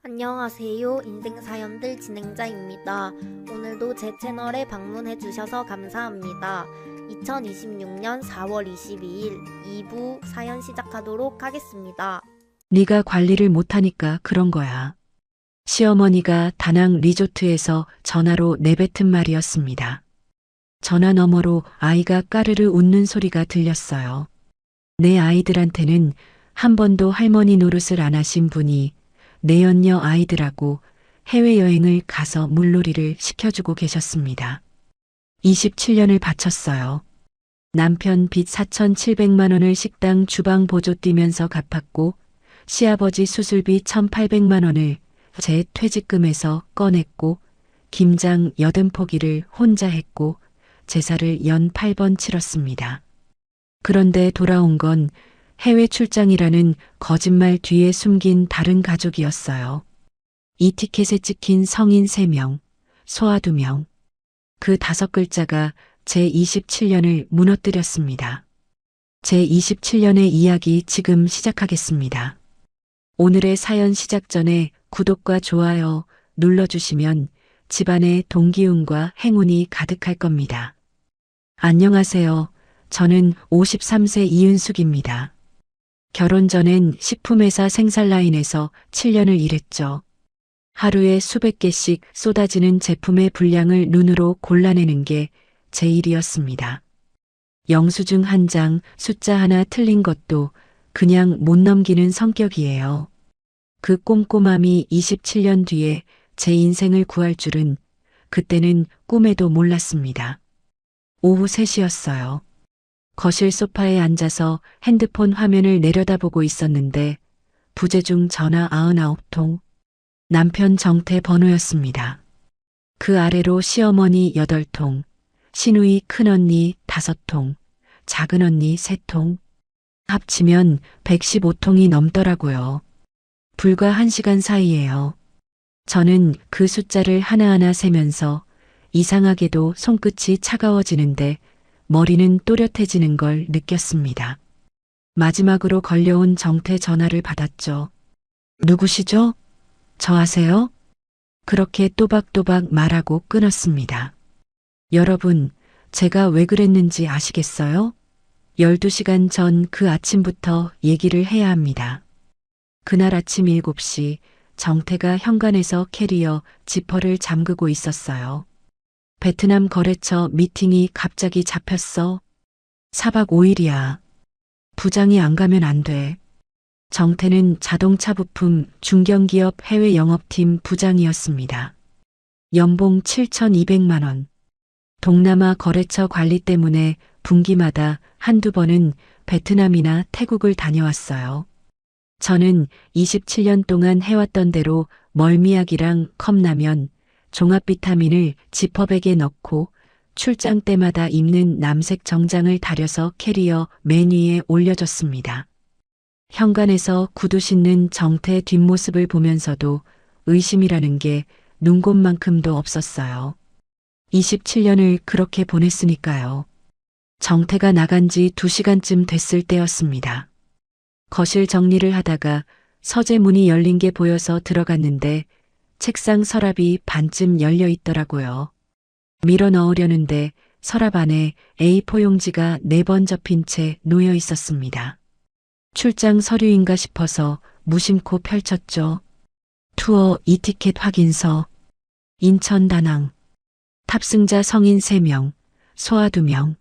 안녕하세요. 인생사연들 진행자입니다. 오늘도 제 채널에 방문해 주셔서 감사합니다. 2026년 4월 22일 2부 사연 시작하도록 하겠습니다. 네가 관리를 못하니까 그런 거야. 시어머니가 다낭 리조트에서 전화로 내뱉은 말이었습니다. 전화 너머로 아이가 까르르 웃는 소리가 들렸어요. 내 아이들한테는 한 번도 할머니 노릇을 안 하신 분이 내연녀 아이들하고 해외여행을 가서 물놀이를 시켜주고 계셨습니다. 27년을 바쳤어요. 남편 빚 4,700만 원을 식당 주방 보조 뛰면서 갚았고 시아버지 수술비 1,800만 원을 제 퇴직금에서 꺼냈고 김장 80포기를 혼자 했고 제사를 연 8번 치렀습니다. 그런데 돌아온 건 해외 출장이라는 거짓말 뒤에 숨긴 다른 가족이었어요. 이 티켓에 찍힌 성인 3명, 소아 2명. 그 5글자가 제 27년을 무너뜨렸습니다. 제 27년의 이야기 지금 시작하겠습니다. 오늘의 사연 시작 전에 구독과 좋아요 눌러주시면 집안에 동기운과 행운이 가득할 겁니다. 안녕하세요. 저는 53세 이은숙입니다. 결혼 전엔 식품회사 생산라인에서 7년을 일했죠. 하루에 수백 개씩 쏟아지는 제품의 분량을 눈으로 골라내는 게 제 일이었습니다. 영수증 한 장, 숫자 하나 틀린 것도 그냥 못 넘기는 성격이에요. 그 꼼꼼함이 27년 뒤에 제 인생을 구할 줄은 그때는 꿈에도 몰랐습니다. 오후 3시였어요. 거실 소파에 앉아서 핸드폰 화면을 내려다보고 있었는데 부재중 전화 99통. 남편 정태 번호였습니다. 그 아래로 시어머니 8통, 시누이 큰언니 5통, 작은언니 3통. 합치면 115통이 넘더라고요. 불과 1시간 사이에요. 저는 그 숫자를 하나하나 세면서 이상하게도 손끝이 차가워지는데 머리는 또렷해지는 걸 느꼈습니다. 마지막으로 걸려온 정태 전화를 받았죠. 누구시죠? 저 아세요? 그렇게 또박또박 말하고 끊었습니다. 여러분, 제가 왜 그랬는지 아시겠어요? 12시간 전 그 아침부터 얘기를 해야 합니다. 그날 아침 7시 정태가 현관에서 캐리어 지퍼를 잠그고 있었어요. 베트남 거래처 미팅이 갑자기 잡혔어. 4박 5일이야. 부장이 안 가면 안 돼. 정태는 자동차 부품 중견기업 해외 영업팀 부장이었습니다. 연봉 7,200만 원. 동남아 거래처 관리 때문에 분기마다 한두 번은 베트남이나 태국을 다녀왔어요. 저는 27년 동안 해왔던 대로 멀미약이랑 컵라면, 종합 비타민을 지퍼백에 넣고 출장 때마다 입는 남색 정장을 다려서 캐리어 맨 위에 올려줬습니다. 현관에서 구두 신는 정태 뒷모습을 보면서도 의심이라는 게 눈곱만큼도 없었어요. 27년을 그렇게 보냈으니까요. 정태가 나간 지 2시간쯤 됐을 때였습니다. 거실 정리를 하다가 서재 문이 열린 게 보여서 들어갔는데 책상 서랍이 반쯤 열려 있더라고요. 밀어 넣으려는데 서랍 안에 A4 용지가 4번 접힌 채 놓여 있었습니다. 출장 서류인가 싶어서 무심코 펼쳤죠. 투어 이티켓 확인서. 인천 다낭. 탑승자 성인 3명, 소아 2명.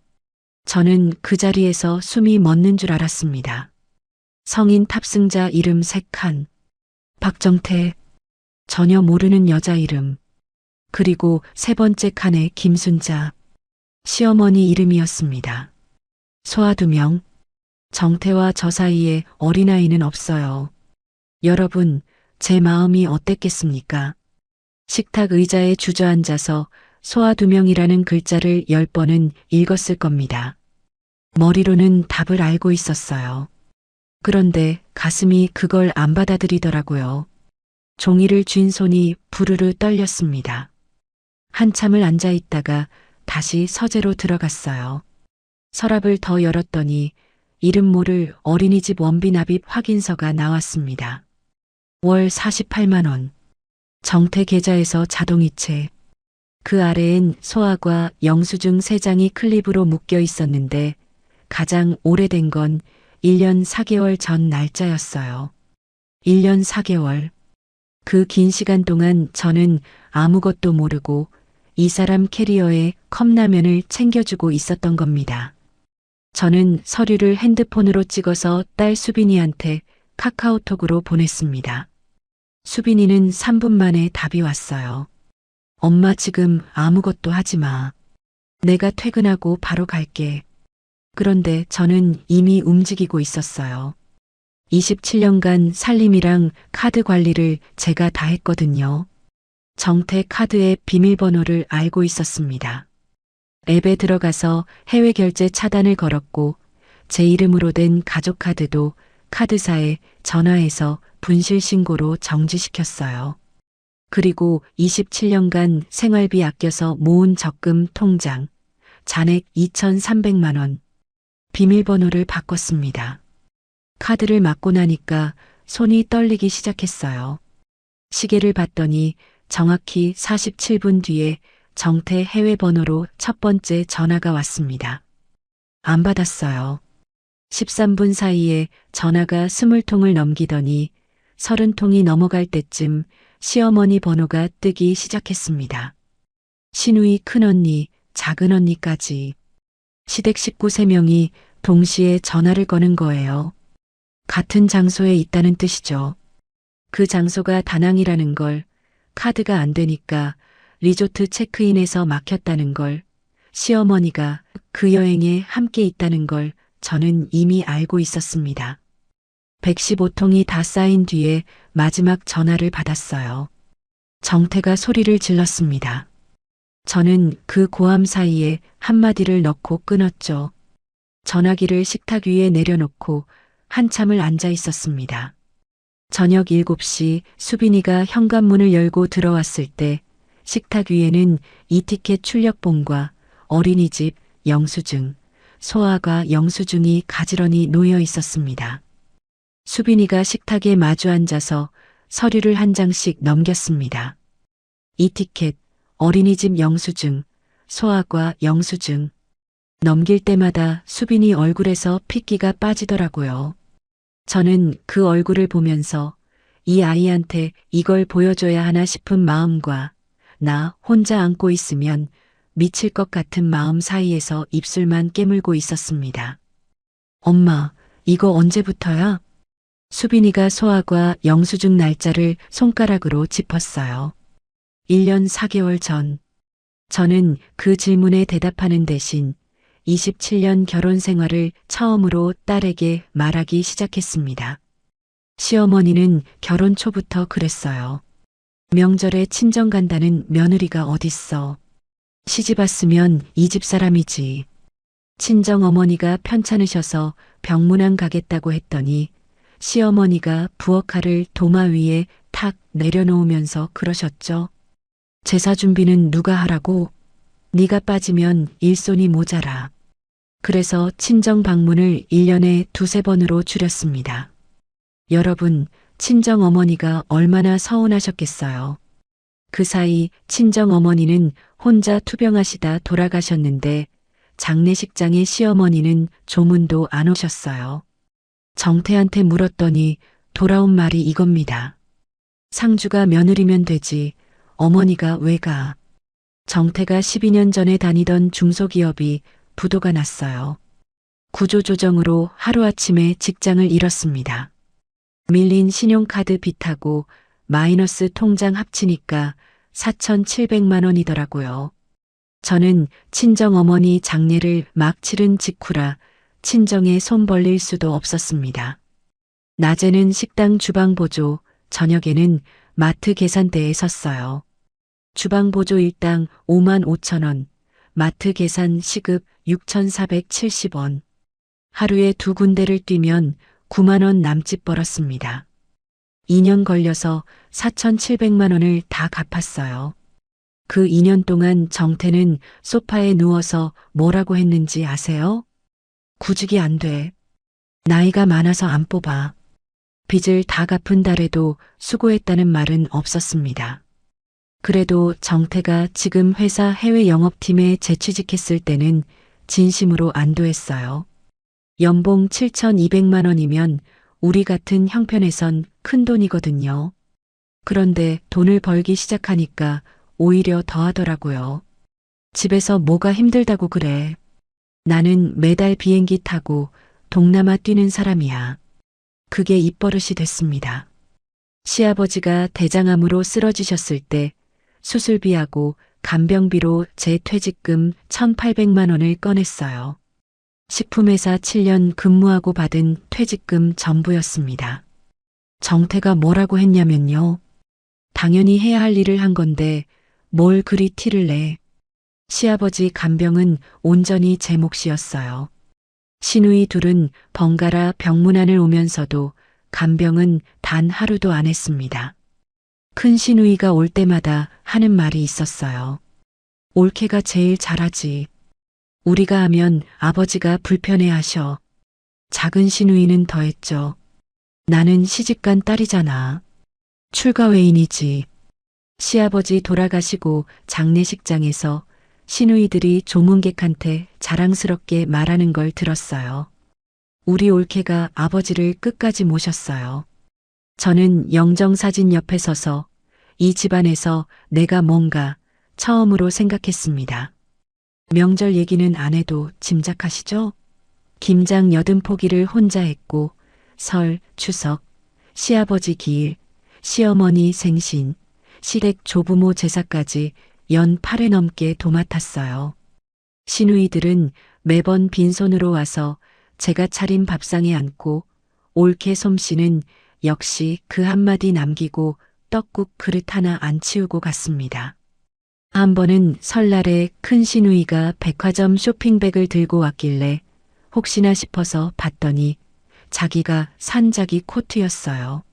저는 그 자리에서 숨이 멎는 줄 알았습니다. 성인 탑승자 이름 3칸. 박정태. 전혀 모르는 여자 이름. 그리고 3번째 칸에 김순자. 시어머니 이름이었습니다. 소아 2명. 정태와 저 사이에 어린아이는 없어요. 여러분, 제 마음이 어땠겠습니까? 식탁 의자에 주저앉아서 소아 2명이라는 글자를 10번은 읽었을 겁니다. 머리로는 답을 알고 있었어요. 그런데 가슴이 그걸 안 받아들이더라고요. 종이를 쥔 손이 부르르 떨렸습니다. 한참을 앉아 있다가 다시 서재로 들어갔어요. 서랍을 더 열었더니 이름 모를 어린이집 원비 납입 확인서가 나왔습니다. 월 48만 원. 정태 계좌에서 자동이체. 그 아래엔 소아과 영수증 3장이 클립으로 묶여 있었는데 가장 오래된 건 1년 4개월 전 날짜였어요. 1년 4개월. 그 긴 시간 동안 저는 아무것도 모르고 이 사람 캐리어에 컵라면을 챙겨주고 있었던 겁니다. 저는 서류를 핸드폰으로 찍어서 딸 수빈이한테 카카오톡으로 보냈습니다. 수빈이는 3분 만에 답이 왔어요. 엄마 지금 아무것도 하지 마. 내가 퇴근하고 바로 갈게. 그런데 저는 이미 움직이고 있었어요. 27년간 살림이랑 카드 관리를 제가 다 했거든요. 정태 카드의 비밀번호를 알고 있었습니다. 앱에 들어가서 해외 결제 차단을 걸었고 제 이름으로 된 가족카드도 카드사에 전화해서 분실 신고로 정지시켰어요. 그리고 27년간 생활비 아껴서 모은 적금 통장, 잔액 2,300만 원, 비밀번호를 바꿨습니다. 카드를 맞고 나니까 손이 떨리기 시작했어요. 시계를 봤더니 정확히 47분 뒤에 정태 해외 번호로 첫 번째 전화가 왔습니다. 안 받았어요. 13분 사이에 전화가 20통을 넘기더니 30통이 넘어갈 때쯤 시어머니 번호가 뜨기 시작했습니다. 시누이 큰언니, 작은언니까지. 시댁 식구 3명이 동시에 전화를 거는 거예요. 같은 장소에 있다는 뜻이죠. 그 장소가 다낭이라는 걸, 카드가 안 되니까 리조트 체크인에서 막혔다는 걸, 시어머니가 그 여행에 함께 있다는 걸 저는 이미 알고 있었습니다. 115통이 다 쌓인 뒤에 마지막 전화를 받았어요. 정태가 소리를 질렀습니다. 저는 그 고함 사이에 한마디를 넣고 끊었죠. 전화기를 식탁 위에 내려놓고 한참을 앉아 있었습니다. 저녁 7시 수빈이가 현관문을 열고 들어왔을 때 식탁 위에는 이티켓 출력본과 어린이집 영수증, 소아과 영수증이 가지런히 놓여 있었습니다. 수빈이가 식탁에 마주 앉아서 서류를 한 장씩 넘겼습니다. 이티켓, 어린이집 영수증, 소아과 영수증. 넘길 때마다 수빈이 얼굴에서 핏기가 빠지더라고요. 저는 그 얼굴을 보면서 이 아이한테 이걸 보여줘야 하나 싶은 마음과 나 혼자 안고 있으면 미칠 것 같은 마음 사이에서 입술만 깨물고 있었습니다. 엄마, 이거 언제부터야? 수빈이가 소아과 영수증 날짜를 손가락으로 짚었어요. 1년 4개월 전. 저는 그 질문에 대답하는 대신 27년 결혼 생활을 처음으로 딸에게 말하기 시작했습니다. 시어머니는 결혼 초부터 그랬어요. 명절에 친정 간다는 며느리가 어딨어. 시집 왔으면 이 집 사람이지. 친정 어머니가 편찮으셔서 병문안 가겠다고 했더니 시어머니가 부엌칼을 도마 위에 탁 내려놓으면서 그러셨죠. 제사 준비는 누가 하라고? 네가 빠지면 일손이 모자라. 그래서 친정 방문을 1년에 2~3번으로 줄였습니다. 여러분, 친정 어머니가 얼마나 서운하셨겠어요. 그 사이 친정 어머니는 혼자 투병하시다 돌아가셨는데 장례식장에 시어머니는 조문도 안 오셨어요. 정태한테 물었더니 돌아온 말이 이겁니다. 상주가 며느리면 되지. 어머니가 왜 가? 정태가 12년 전에 다니던 중소기업이 부도가 났어요. 구조조정으로 하루아침에 직장을 잃었습니다. 밀린 신용카드 빚하고 마이너스 통장 합치니까 4,700만 원이더라고요. 저는 친정어머니 장례를 막 치른 직후라 친정에 손 벌릴 수도 없었습니다. 낮에는 식당 주방보조, 저녁에는 마트 계산대에 섰어요. 주방보조 일당 55,000원, 마트 계산 시급 6,470원. 하루에 2군데를 뛰면 9만 원 남짓 벌었습니다. 2년 걸려서 4,700만 원을 다 갚았어요. 그 2년 동안 정태는 소파에 누워서 뭐라고 했는지 아세요? 구직이 안 돼. 나이가 많아서 안 뽑아. 빚을 다 갚은 달에도 수고했다는 말은 없었습니다. 그래도 정태가 지금 회사 해외 영업팀에 재취직했을 때는 진심으로 안도했어요. 연봉 7,200만 원이면 우리 같은 형편에선 큰 돈이거든요. 그런데 돈을 벌기 시작하니까 오히려 더하더라고요. 집에서 뭐가 힘들다고 그래. 나는 매달 비행기 타고 동남아 뛰는 사람이야. 그게 입버릇이 됐습니다. 시아버지가 대장암으로 쓰러지셨을 때 수술비하고 간병비로 제 퇴직금 1,800만 원을 꺼냈어요. 식품회사 7년 근무하고 받은 퇴직금 전부였습니다. 정태가 뭐라고 했냐면요. 당연히 해야 할 일을 한 건데 뭘 그리 티를 내. 시아버지 간병은 온전히 제 몫이었어요. 시누이 둘은 번갈아 병문안을 오면서도 간병은 단 하루도 안 했습니다. 큰 시누이가 올 때마다 하는 말이 있었어요. 올케가 제일 잘하지. 우리가 하면 아버지가 불편해하셔. 작은 시누이는 더했죠. 나는 시집간 딸이잖아. 출가 외인이지. 시아버지 돌아가시고 장례식장에서 시누이들이 조문객한테 자랑스럽게 말하는 걸 들었어요. 우리 올케가 아버지를 끝까지 모셨어요. 저는 영정사진 옆에 서서 이 집안에서 내가 뭔가 처음으로 생각했습니다. 명절 얘기는 안 해도 짐작하시죠? 김장 80포기를 혼자 했고 설, 추석, 시아버지 기일, 시어머니 생신, 시댁 조부모 제사까지 연 8회 넘게 도맡았어요. 시누이들은 매번 빈손으로 와서 제가 차린 밥상에 앉고 올케 솜씨는 역시 그 한마디 남기고 떡국 그릇 하나 안 치우고 갔습니다. 한 번은 설날에 큰 시누이가 백화점 쇼핑백을 들고 왔길래 혹시나 싶어서 봤더니 자기가 산 자기 코트였어요.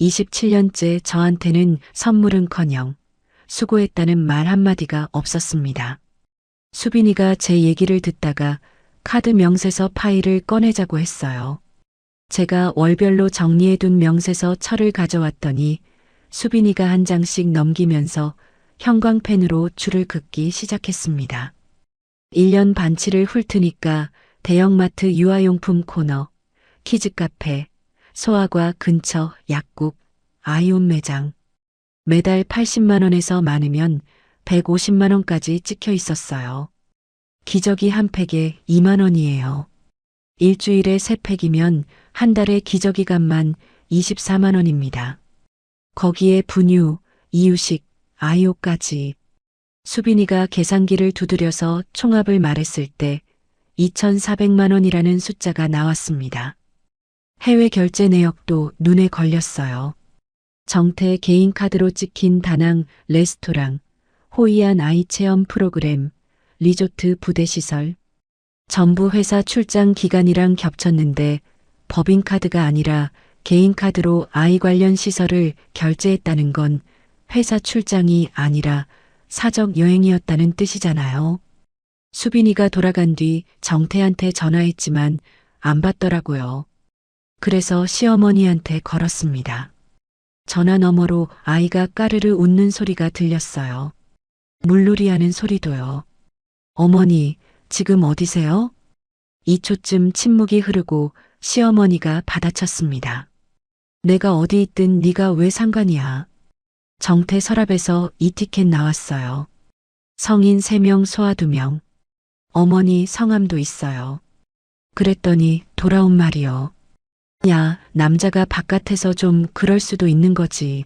27년째 저한테는 선물은커녕 수고했다는 말 한마디가 없었습니다. 수빈이가 제 얘기를 듣다가 카드 명세서 파일을 꺼내자고 했어요. 제가 월별로 정리해둔 명세서 철을 가져왔더니 수빈이가 한 장씩 넘기면서 형광펜으로 줄을 긋기 시작했습니다. 1년 반치를 훑으니까 대형마트 유아용품 코너, 키즈카페, 소아과 근처 약국, 아이온 매장. 매달 80만 원에서 많으면 150만 원까지 찍혀 있었어요. 기저귀 한 팩에 2만 원이에요. 일주일에 3팩이면 한 달에 기저귀 값만 24만 원입니다. 거기에 분유, 이유식, 아이오까지. 수빈이가 계산기를 두드려서 총합을 말했을 때 2,400만 원이라는 숫자가 나왔습니다. 해외 결제 내역도 눈에 걸렸어요. 정태 개인 카드로 찍힌 다낭 레스토랑, 호이안 아이 체험 프로그램, 리조트 부대 시설. 전부 회사 출장 기간이랑 겹쳤는데 법인카드가 아니라 개인카드로 아이 관련 시설을 결제했다는 건 회사 출장이 아니라 사적 여행이었다는 뜻이잖아요. 수빈이가 돌아간 뒤 정태한테 전화했지만 안 받더라고요. 그래서 시어머니한테 걸었습니다. 전화 너머로 아이가 까르르 웃는 소리가 들렸어요. 물놀이 하는 소리도요. 어머니, 지금 어디세요? 2초쯤 침묵이 흐르고 시어머니가 받아쳤습니다. 내가 어디 있든 네가 왜 상관이야. 정태 서랍에서 이 티켓 나왔어요. 성인 3명 소아 2명. 어머니 성함도 있어요. 그랬더니 돌아온 말이요. 야, 남자가 바깥에서 좀 그럴 수도 있는 거지.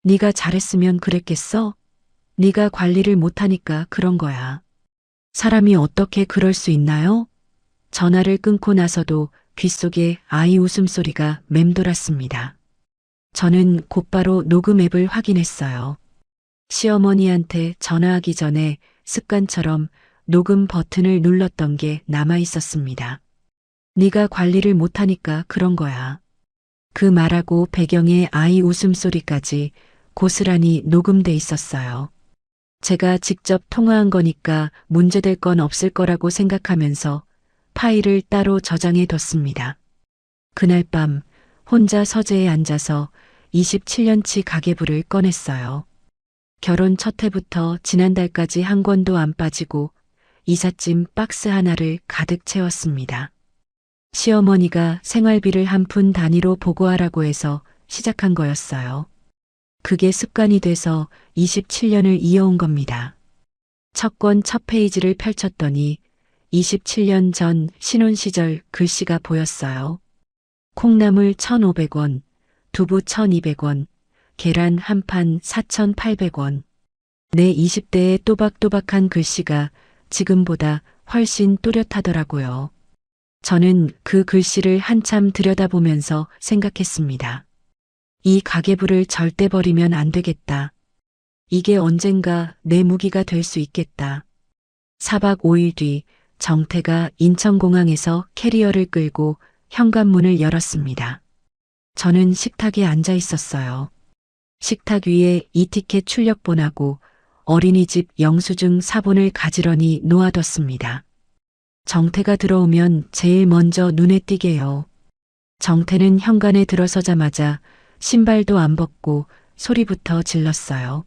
네가 잘했으면 그랬겠어? 네가 관리를 못하니까 그런 거야. 사람이 어떻게 그럴 수 있나요? 전화를 끊고 나서도 귓속에 아이 웃음소리가 맴돌았습니다. 저는 곧바로 녹음 앱을 확인했어요. 시어머니한테 전화하기 전에 습관처럼 녹음 버튼을 눌렀던 게 남아 있었습니다. 네가 관리를 못하니까 그런 거야. 그 말하고 배경에 아이 웃음소리까지 고스란히 녹음돼 있었어요. 제가 직접 통화한 거니까 문제될 건 없을 거라고 생각하면서 파일을 따로 저장해 뒀습니다. 그날 밤 혼자 서재에 앉아서 27년치 가계부를 꺼냈어요. 결혼 첫 해부터 지난달까지 한 권도 안 빠지고 이삿짐 박스 하나를 가득 채웠습니다. 시어머니가 생활비를 한 푼 단위로 보고하라고 해서 시작한 거였어요. 그게 습관이 돼서 27년을 이어온 겁니다. 첫 권 첫 페이지를 펼쳤더니 27년 전 신혼 시절 글씨가 보였어요. 콩나물 1,500원, 두부 1,200원, 계란 한 판 4,800원. 내 20대의 또박또박한 글씨가 지금보다 훨씬 또렷하더라고요. 저는 그 글씨를 한참 들여다보면서 생각했습니다. 이 가계부를 절대 버리면 안 되겠다. 이게 언젠가 내 무기가 될 수 있겠다. 4박 5일 뒤 정태가 인천공항에서 캐리어를 끌고 현관문을 열었습니다. 저는 식탁에 앉아 있었어요. 식탁 위에 이티켓 출력본하고 어린이집 영수증 사본을 가지런히 놓아뒀습니다. 정태가 들어오면 제일 먼저 눈에 띄게요. 정태는 현관에 들어서자마자 신발도 안 벗고 소리부터 질렀어요.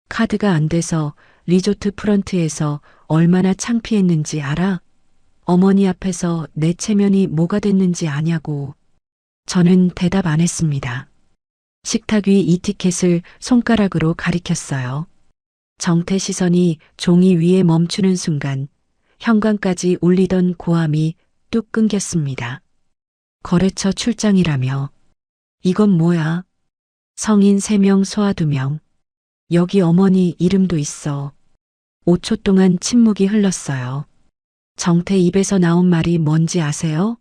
카드가 안 돼서 리조트 프런트에서 얼마나 창피했는지 알아? 어머니 앞에서 내 체면이 뭐가 됐는지 아냐고. 저는 대답 안 했습니다. 식탁 위 이티켓을 손가락으로 가리켰어요. 정태 시선이 종이 위에 멈추는 순간 현관까지 울리던 고함이 뚝 끊겼습니다. 거래처 출장이라며. 이건 뭐야? 성인 3명 소아 2명. 여기 어머니 이름도 있어. 5초 동안 침묵이 흘렀어요. 정태 입에서 나온 말이 뭔지 아세요?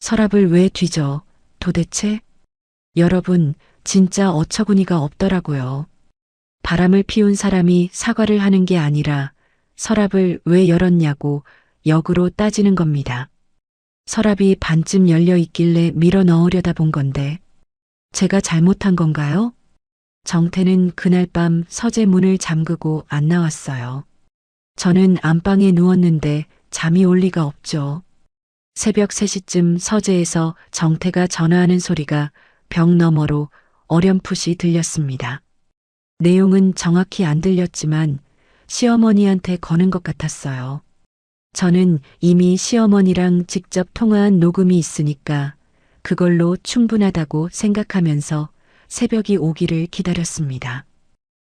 서랍을 왜 뒤져? 도대체? 여러분, 진짜 어처구니가 없더라고요. 바람을 피운 사람이 사과를 하는 게 아니라 서랍을 왜 열었냐고 역으로 따지는 겁니다. 서랍이 반쯤 열려 있길래 밀어 넣으려다 본 건데 제가 잘못한 건가요? 정태는 그날 밤 서재 문을 잠그고 안 나왔어요. 저는 안방에 누웠는데 잠이 올 리가 없죠. 새벽 3시쯤 서재에서 정태가 전화하는 소리가 벽 너머로 어렴풋이 들렸습니다. 내용은 정확히 안 들렸지만 시어머니한테 거는 것 같았어요. 저는 이미 시어머니랑 직접 통화한 녹음이 있으니까 그걸로 충분하다고 생각하면서 새벽이 오기를 기다렸습니다.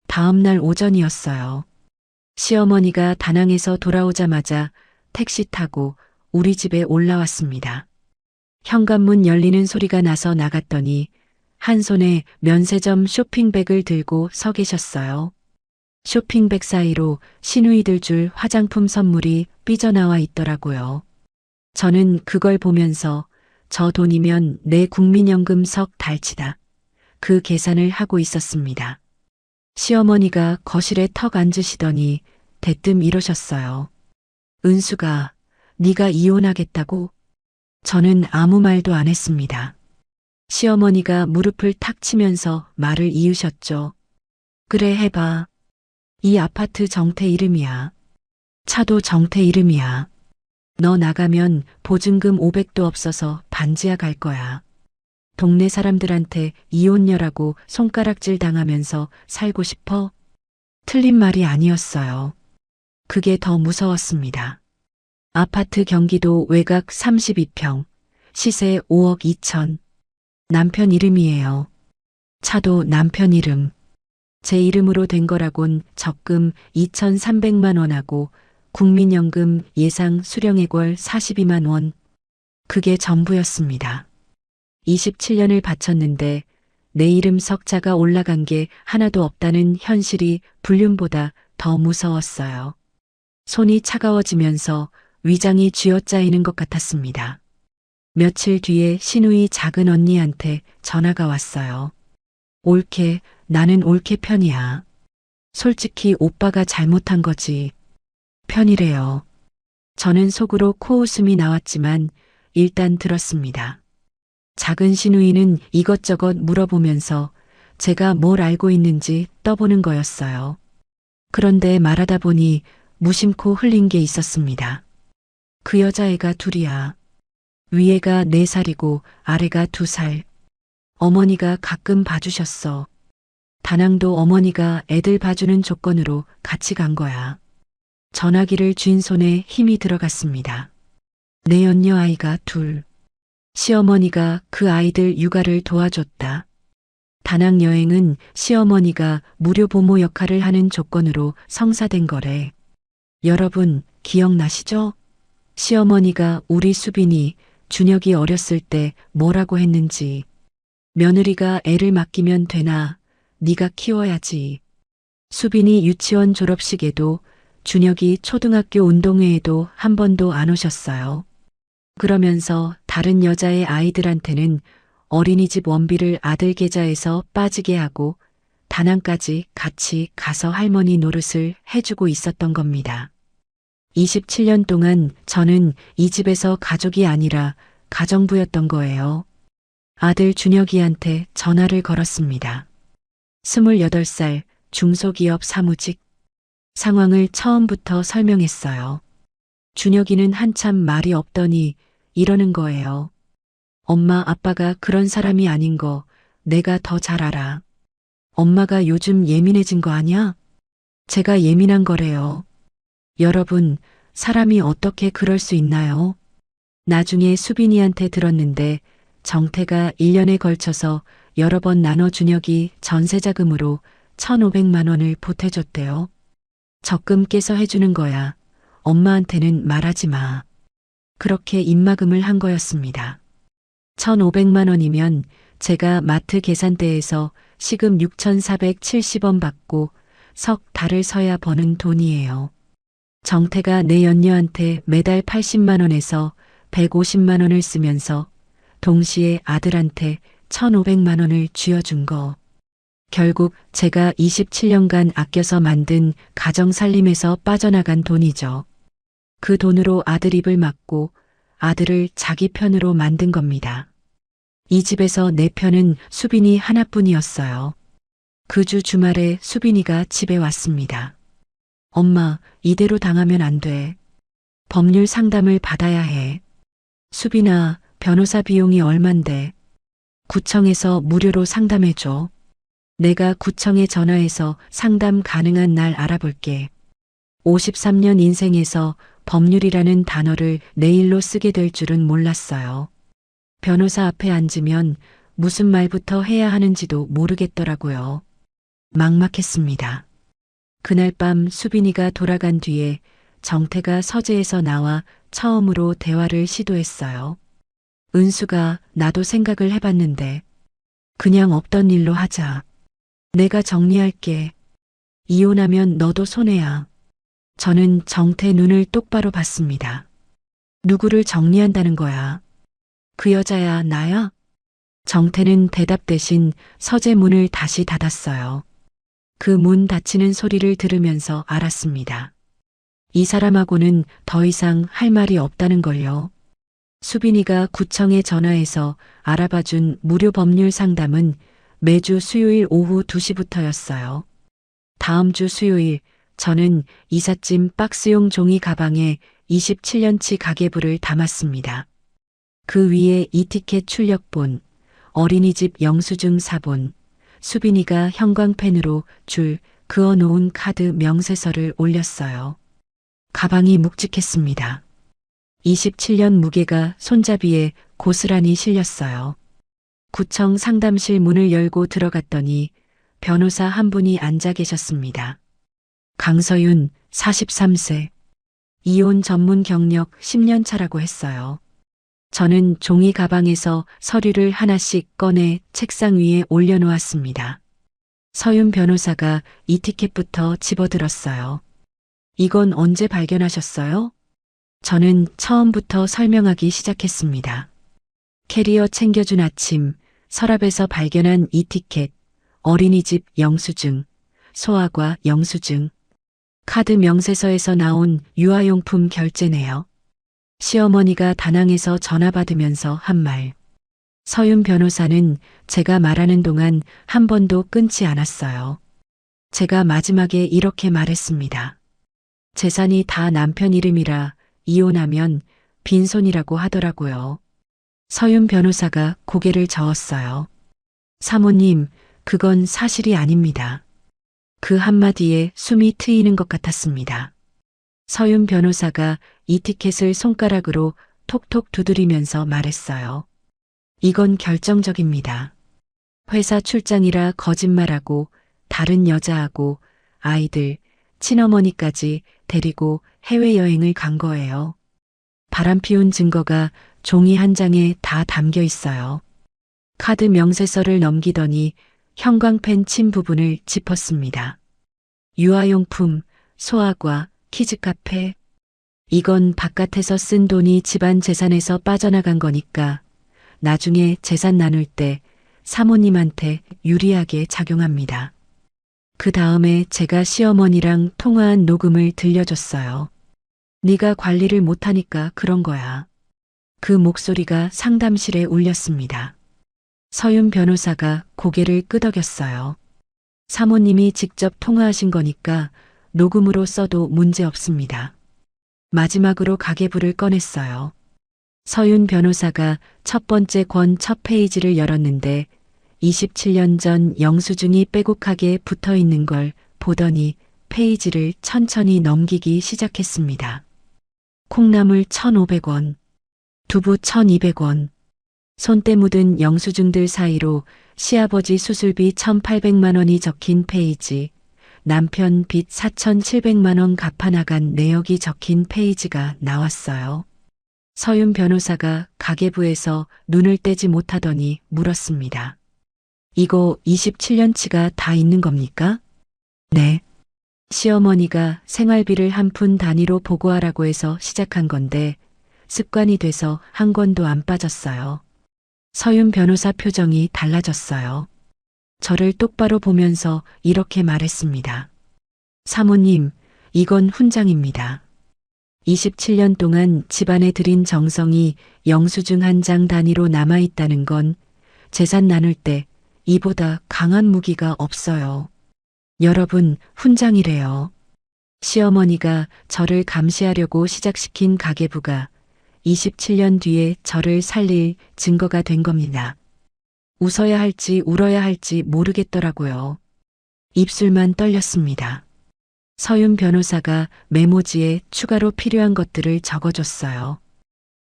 다음 날 오전이었어요. 시어머니가 다낭에서 돌아오자마자 택시 타고 우리 집에 올라왔습니다. 현관문 열리는 소리가 나서 나갔더니 한 손에 면세점 쇼핑백을 들고 서 계셨어요. 쇼핑백 사이로 시누이들 줄 화장품 선물이 삐져나와 있더라고요. 저는 그걸 보면서 저 돈이면 내 국민연금 석 달치다. 그 계산을 하고 있었습니다. 시어머니가 거실에 턱 앉으시더니 대뜸 이러셨어요. 은수가 네가 이혼하겠다고? 저는 아무 말도 안 했습니다. 시어머니가 무릎을 탁 치면서 말을 이으셨죠. 그래 해봐. 이 아파트 정태 이름이야. 차도 정태 이름이야. 너 나가면 보증금 500도 없어서 반지하 갈 거야. 동네 사람들한테 이혼녀라고 손가락질 당하면서 살고 싶어? 틀린 말이 아니었어요. 그게 더 무서웠습니다. 아파트 경기도 외곽 32평, 시세 5억 2천. 남편 이름이에요. 차도 남편 이름. 제 이름으로 된 거라곤 적금 2,300만 원하고 국민연금 예상 수령액월 42만 원. 그게 전부였습니다. 27년을 바쳤는데 내 이름 석자가 올라간 게 하나도 없다는 현실이 불륜보다 더 무서웠어요. 손이 차가워지면서 위장이 쥐어짜이는 것 같았습니다. 며칠 뒤에 시누이 작은 언니한테 전화가 왔어요. 옳게, 나는 옳게 편이야. 솔직히 오빠가 잘못한 거지. 편이래요. 저는 속으로 코웃음이 나왔지만 일단 들었습니다. 작은 시누이는 이것저것 물어보면서 제가 뭘 알고 있는지 떠보는 거였어요. 그런데 말하다 보니 무심코 흘린 게 있었습니다. 그 여자애가 둘이야. 위에가 4살이고 아래가 2살. 어머니가 가끔 봐주셨어. 다낭도 어머니가 애들 봐주는 조건으로 같이 간 거야. 전화기를 쥔 손에 힘이 들어갔습니다. 내 연녀 아이가 둘. 시어머니가 그 아이들 육아를 도와줬다. 다낭 여행은 시어머니가 무료 보모 역할을 하는 조건으로 성사된 거래. 여러분 기억나시죠? 시어머니가 우리 수빈이 준혁이 어렸을 때 뭐라고 했는지. 며느리가 애를 맡기면 되나? 네가 키워야지. 수빈이 유치원 졸업식에도 준혁이 초등학교 운동회에도 한 번도 안 오셨어요. 그러면서 다른 여자의 아이들한테는 어린이집 원비를 아들 계좌에서 빠지게 하고 다낭까지 같이 가서 할머니 노릇을 해주고 있었던 겁니다. 27년 동안 저는 이 집에서 가족이 아니라 가정부였던 거예요. 아들 준혁이한테 전화를 걸었습니다. 28살 중소기업 사무직. 상황을 처음부터 설명했어요. 준혁이는 한참 말이 없더니 이러는 거예요. 엄마 아빠가 그런 사람이 아닌 거 내가 더 잘 알아. 엄마가 요즘 예민해진 거 아니야? 제가 예민한 거래요. 여러분, 사람이 어떻게 그럴 수 있나요? 나중에 수빈이한테 들었는데 정태가 1년에 걸쳐서 여러 번 나눠 준혁이 전세자금으로 1,500만 원을 보태줬대요. 적금 깨서 해주는 거야. 엄마한테는 말하지 마. 그렇게 입막음을 한 거였습니다. 1,500만 원이면 제가 마트 계산대에서 시금 6,470원 받고 석 달을 서야 버는 돈이에요. 정태가 내 연녀한테 매달 80만 원에서 150만 원을 쓰면서 동시에 아들한테 1,500만 원을 쥐어준 거. 결국 제가 27년간 아껴서 만든 가정 살림에서 빠져나간 돈이죠. 그 돈으로 아들 입을 막고 아들을 자기 편으로 만든 겁니다. 이 집에서 내 편은 수빈이 하나뿐이었어요. 그 주 주말에 수빈이가 집에 왔습니다. 엄마, 이대로 당하면 안 돼. 법률 상담을 받아야 해. 수빈아, 변호사 비용이 얼만데. 구청에서 무료로 상담해줘. 내가 구청에 전화해서 상담 가능한 날 알아볼게. 53년 인생에서 법률이라는 단어를 내일로 쓰게 될 줄은 몰랐어요. 변호사 앞에 앉으면 무슨 말부터 해야 하는지도 모르겠더라고요. 막막했습니다. 그날 밤 수빈이가 돌아간 뒤에 정태가 서재에서 나와 처음으로 대화를 시도했어요. 은수가 나도 생각을 해봤는데 그냥 없던 일로 하자. 내가 정리할게. 이혼하면 너도 손해야. 저는 정태 눈을 똑바로 봤습니다. 누구를 정리한다는 거야? 그 여자야, 나야? 정태는 대답 대신 서재 문을 다시 닫았어요. 그 문 닫히는 소리를 들으면서 알았습니다. 이 사람하고는 더 이상 할 말이 없다는 걸요. 수빈이가 구청에 전화해서 알아봐준 무료 법률 상담은 매주 수요일 오후 2시부터였어요. 다음 주 수요일 저는 이삿짐 박스용 종이 가방에 27년치 가계부를 담았습니다. 그 위에 이티켓 출력본, 어린이집 영수증 사본, 수빈이가 형광펜으로 줄 그어놓은 카드 명세서를 올렸어요. 가방이 묵직했습니다. 27년 무게가 손잡이에 고스란히 실렸어요. 구청 상담실 문을 열고 들어갔더니 변호사 한 분이 앉아 계셨습니다. 강서윤 43세. 이혼 전문 경력 10년 차라고 했어요. 저는 종이 가방에서 서류를 하나씩 꺼내 책상 위에 올려놓았습니다. 서윤 변호사가 이 티켓부터 집어들었어요. 이건 언제 발견하셨어요? 저는 처음부터 설명하기 시작했습니다. 캐리어 챙겨준 아침, 서랍에서 발견한 이 티켓, 어린이집 영수증, 소아과 영수증, 카드 명세서에서 나온 유아용품 결제네요. 시어머니가 다낭에서 전화 받으면서 한 말. 서윤 변호사는 제가 말하는 동안 한 번도 끊지 않았어요. 제가 마지막에 이렇게 말했습니다. 재산이 다 남편 이름이라 이혼하면 빈손이라고 하더라고요. 서윤 변호사가 고개를 저었어요. 사모님, 그건 사실이 아닙니다. 그 한마디에 숨이 트이는 것 같았습니다. 서윤 변호사가 이 티켓을 손가락으로 톡톡 두드리면서 말했어요. 이건 결정적입니다. 회사 출장이라 거짓말하고 다른 여자하고 아이들, 친어머니까지 데리고 해외여행을 간 거예요. 바람피운 증거가 종이 한 장에 다 담겨 있어요. 카드 명세서를 넘기더니 형광펜 침 부분을 짚었습니다. 유아용품, 소아과, 키즈카페. 이건 바깥에서 쓴 돈이 집안 재산에서 빠져나간 거니까 나중에 재산 나눌 때 사모님한테 유리하게 작용합니다. 그 다음에 제가 시어머니랑 통화한 녹음을 들려줬어요. 네가 관리를 못하니까 그런 거야. 그 목소리가 상담실에 울렸습니다. 서윤 변호사가 고개를 끄덕였어요. 사모님이 직접 통화하신 거니까 녹음으로 써도 문제 없습니다. 마지막으로 가계부를 꺼냈어요. 서윤 변호사가 첫 번째 권 첫 페이지를 열었는데 27년 전 영수증이 빼곡하게 붙어 있는 걸 보더니 페이지를 천천히 넘기기 시작했습니다. 콩나물 1,500원, 두부 1,200원, 손때 묻은 영수증들 사이로 시아버지 수술비 1,800만 원이 적힌 페이지, 남편 빚 4,700만 원 갚아나간 내역이 적힌 페이지가 나왔어요. 서윤 변호사가 가계부에서 눈을 떼지 못하더니 물었습니다. 이거 27년치가 다 있는 겁니까? 네. 시어머니가 생활비를 한 푼 단위로 보고하라고 해서 시작한 건데 습관이 돼서 한 권도 안 빠졌어요. 서윤 변호사 표정이 달라졌어요. 저를 똑바로 보면서 이렇게 말했습니다. 사모님, 이건 훈장입니다. 27년 동안 집안에 들인 정성이 영수증 한 장 단위로 남아있다는 건 재산 나눌 때 이보다 강한 무기가 없어요. 여러분, 훈장이래요. 시어머니가 저를 감시하려고 시작시킨 가계부가 27년 뒤에 저를 살릴 증거가 된 겁니다. 웃어야 할지 울어야 할지 모르겠더라고요. 입술만 떨렸습니다. 서윤 변호사가 메모지에 추가로 필요한 것들을 적어줬어요.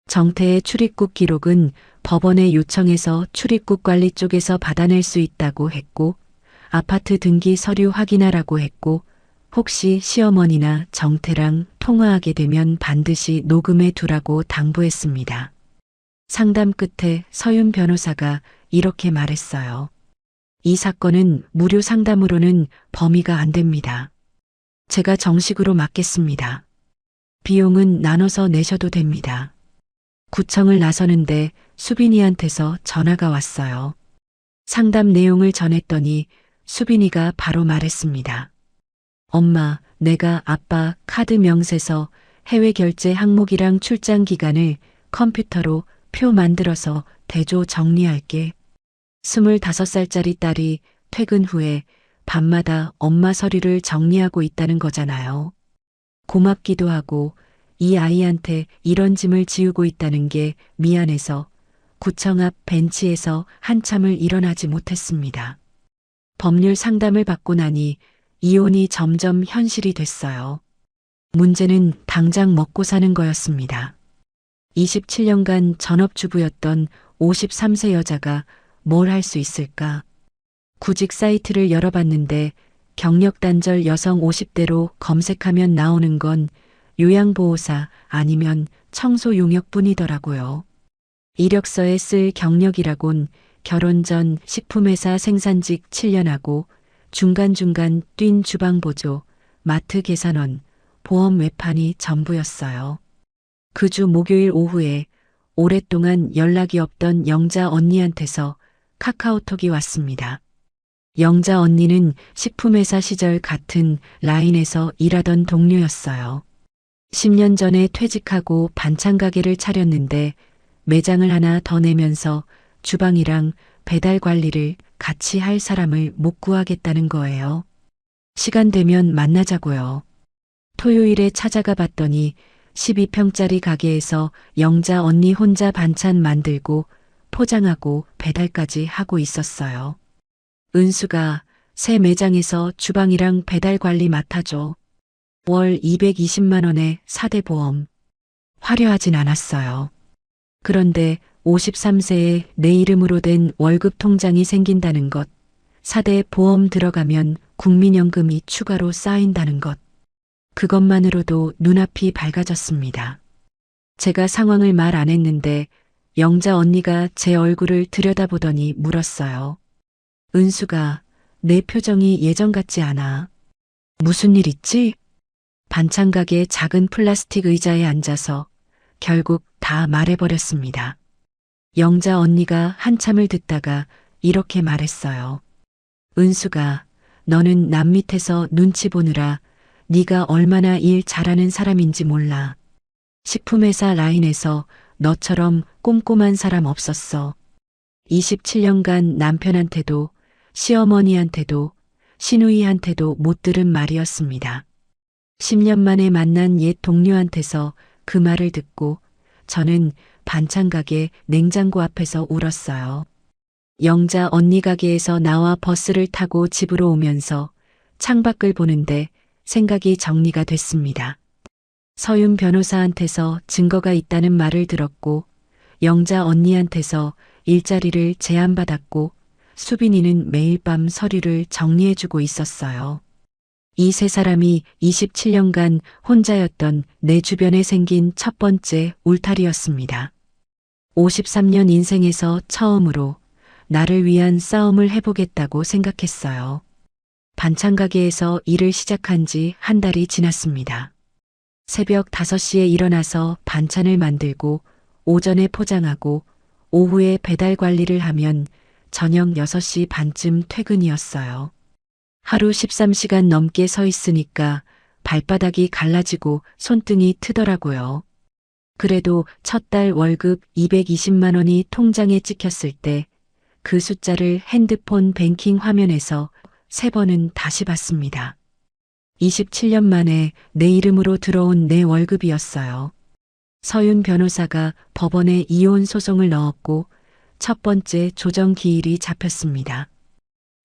정태의 출입국 기록은 법원에 요청해서 출입국 관리 쪽에서 받아낼 수 있다고 했고, 아파트 등기 서류 확인하라고 했고, 혹시 시어머니나 정태랑 통화하게 되면 반드시 녹음해 두라고 당부했습니다. 상담 끝에 서윤 변호사가 이렇게 말했어요. 이 사건은 무료 상담으로는 범위가 안 됩니다. 제가 정식으로 맡겠습니다. 비용은 나눠서 내셔도 됩니다. 구청을 나서는데 수빈이한테서 전화가 왔어요. 상담 내용을 전했더니 수빈이가 바로 말했습니다. 엄마, 내가 아빠 카드 명세서 해외 결제 항목이랑 출장 기간을 컴퓨터로 표 만들어서 대조 정리할게. 25살짜리 딸이 퇴근 후에 밤마다 엄마 서류를 정리하고 있다는 거잖아요. 고맙기도 하고 이 아이한테 이런 짐을 지우고 있다는 게 미안해서 구청 앞 벤치에서 한참을 일어나지 못했습니다. 법률 상담을 받고 나니 이혼이 점점 현실이 됐어요. 문제는 당장 먹고 사는 거였습니다. 27년간 전업주부였던 53세 여자가 뭘 할 수 있을까? 구직 사이트를 열어봤는데 경력 단절 여성 50대로 검색하면 나오는 건 요양보호사 아니면 청소용역뿐이더라고요. 이력서에 쓸 경력이라곤 결혼 전 식품회사 생산직 7년하고 중간중간 뛴 주방보조, 마트 계산원, 보험 외판이 전부였어요. 그 주 목요일 오후에 오랫동안 연락이 없던 영자 언니한테서 카카오톡이 왔습니다. 영자 언니는 식품회사 시절 같은 라인에서 일하던 동료였어요. 10년 전에 퇴직하고 반찬 가게를 차렸는데 매장을 하나 더 내면서 주방이랑 배달 관리를 같이 할 사람을 못 구하겠다는 거예요. 시간 되면 만나자고요. 토요일에 찾아가 봤더니 12평짜리 가게에서 영자 언니 혼자 반찬 만들고 포장하고 배달까지 하고 있었어요. 은수가 새 매장에서 주방이랑 배달 관리 맡아줘. 월 220만 원의 4대 보험. 화려하진 않았어요. 그런데 53세에 내 이름으로 된 월급 통장이 생긴다는 것, 4대 보험 들어가면 국민연금이 추가로 쌓인다는 것, 그것만으로도 눈앞이 밝아졌습니다. 제가 상황을 말 안 했는데 영자 언니가 제 얼굴을 들여다보더니 물었어요. 은수가, 내 표정이 예전 같지 않아. 무슨 일 있지? 반찬 가게 작은 플라스틱 의자에 앉아서 결국 다 말해버렸습니다. 영자 언니가 한참을 듣다가 이렇게 말했어요. 은수가, 너는 남 밑에서 눈치 보느라 네가 얼마나 일 잘하는 사람인지 몰라. 식품회사 라인에서 너처럼 꼼꼼한 사람 없었어. 27년간 남편한테도 시어머니한테도 시누이한테도 못 들은 말이었습니다. 10년 만에 만난 옛 동료한테서 그 말을 듣고 저는 반찬 가게 냉장고 앞에서 울었어요. 영자 언니 가게에서 나와 버스를 타고 집으로 오면서 창밖을 보는데 생각이 정리가 됐습니다. 서윤 변호사한테서 증거가 있다는 말을 들었고 영자 언니한테서 일자리를 제안받았고 수빈이는 매일 밤 서류를 정리해주고 있었어요. 이 세 사람이 27년간 혼자였던 내 주변에 생긴 첫 번째 울타리였습니다. 53년 인생에서 처음으로 나를 위한 싸움을 해보겠다고 생각했어요. 반찬 가게에서 일을 시작한 지 한 달이 지났습니다. 새벽 5시에 일어나서 반찬을 만들고 오전에 포장하고 오후에 배달 관리를 하면 저녁 6시 반쯤 퇴근이었어요. 하루 13시간 넘게 서 있으니까 발바닥이 갈라지고 손등이 트더라고요. 그래도 첫 달 월급 220만 원이 통장에 찍혔을 때 그 숫자를 핸드폰 뱅킹 화면에서 3번은 다시 봤습니다. 27년 만에 내 이름으로 들어온 내 월급이었어요. 서윤 변호사가 법원에 이혼 소송을 넣었고 첫 번째 조정 기일이 잡혔습니다.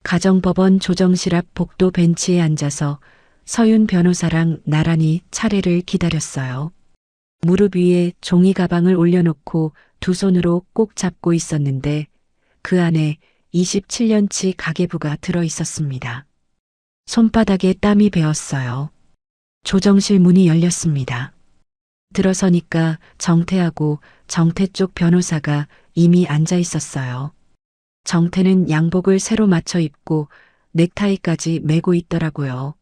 가정법원 조정실 앞 복도 벤치에 앉아서 서윤 변호사랑 나란히 차례를 기다렸어요. 무릎 위에 종이 가방을 올려놓고 두 손으로 꼭 잡고 있었는데 그 안에 27년치 가계부가 들어 있었습니다. 손바닥에 땀이 배었어요. 조정실 문이 열렸습니다. 들어서니까 정태하고 정태 쪽 변호사가 이미 앉아 있었어요. 정태는 양복을 새로 맞춰 입고 넥타이까지 매고 있더라고요.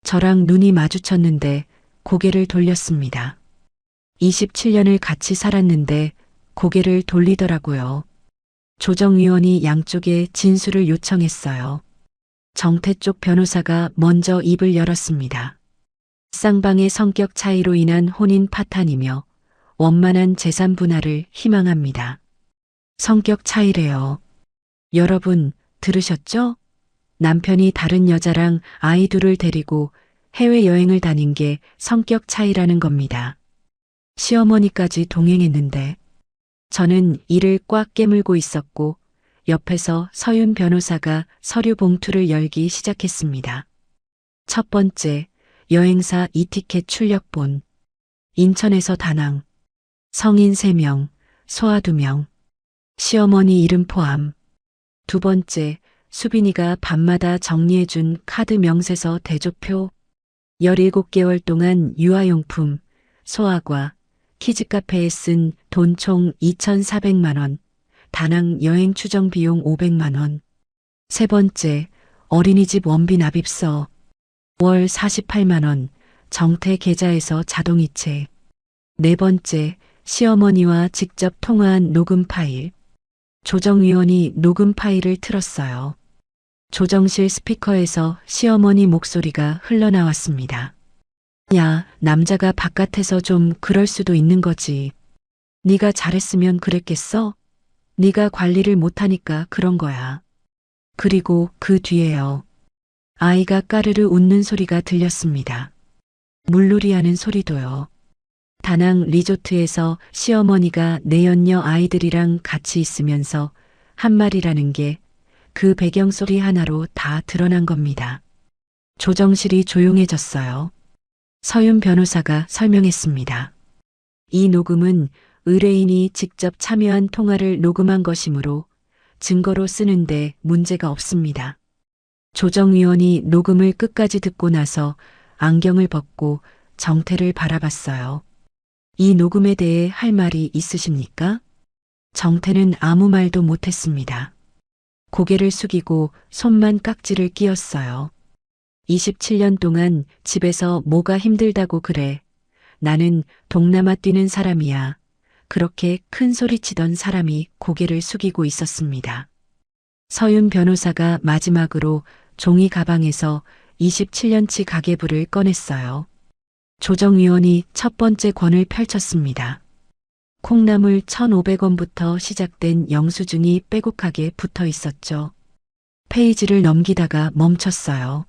저랑 눈이 마주쳤는데 고개를 돌렸습니다. 27년을 같이 살았는데 고개를 돌리더라고요. 조정위원이 양쪽에 진술을 요청했어요. 정태 쪽 변호사가 먼저 입을 열었습니다. 쌍방의 성격 차이로 인한 혼인 파탄이며 원만한 재산 분할을 희망합니다. 성격 차이래요. 여러분 들으셨죠? 남편이 다른 여자랑 아이 둘을 데리고 해외여행을 다닌 게 성격 차이라는 겁니다. 시어머니까지 동행했는데 저는 이를 꽉 깨물고 있었고 옆에서 서윤 변호사가 서류 봉투를 열기 시작했습니다. 첫 번째, 여행사 이티켓 출력본. 인천에서 다낭. 성인 3명, 소아 2명. 시어머니 이름 포함. 두 번째, 수빈이가 밤마다 정리해준 카드 명세서 대조표. 17개월 동안 유아용품, 소아과, 키즈카페에 쓴 돈 총 2,400만 원, 다낭 여행 추정 비용 500만 원. 세 번째, 어린이집 원비 납입서. 월 48만 원, 정태 계좌에서 자동이체. 네 번째, 시어머니와 직접 통화한 녹음 파일. 조정위원이 녹음 파일을 틀었어요. 조정실 스피커에서 시어머니 목소리가 흘러나왔습니다. 야, 남자가 바깥에서 좀 그럴 수도 있는 거지. 네가 잘했으면 그랬겠어? 네가 관리를 못하니까 그런 거야. 그리고 그 뒤에요. 아이가 까르르 웃는 소리가 들렸습니다. 물놀이 하는 소리도요. 다낭 리조트에서 시어머니가 내연녀 아이들이랑 같이 있으면서 한 말이라는 게 그 배경소리 하나로 다 드러난 겁니다. 조정실이 조용해졌어요. 서윤 변호사가 설명했습니다. 이 녹음은 의뢰인이 직접 참여한 통화를 녹음한 것이므로 증거로 쓰는데 문제가 없습니다. 조정위원이 녹음을 끝까지 듣고 나서 안경을 벗고 정태를 바라봤어요. 이 녹음에 대해 할 말이 있으십니까? 정태는 아무 말도 못했습니다. 고개를 숙이고 손만 깍지를 끼었어요. 27년 동안 집에서 뭐가 힘들다고 그래. 나는 동남아 뛰는 사람이야. 그렇게 큰 소리 치던 사람이 고개를 숙이고 있었습니다. 서윤 변호사가 마지막으로 종이 가방에서 27년치 가계부를 꺼냈어요. 조정위원이 첫 번째 권을 펼쳤습니다. 콩나물 1,500원부터 시작된 영수증이 빼곡하게 붙어 있었죠. 페이지를 넘기다가 멈췄어요.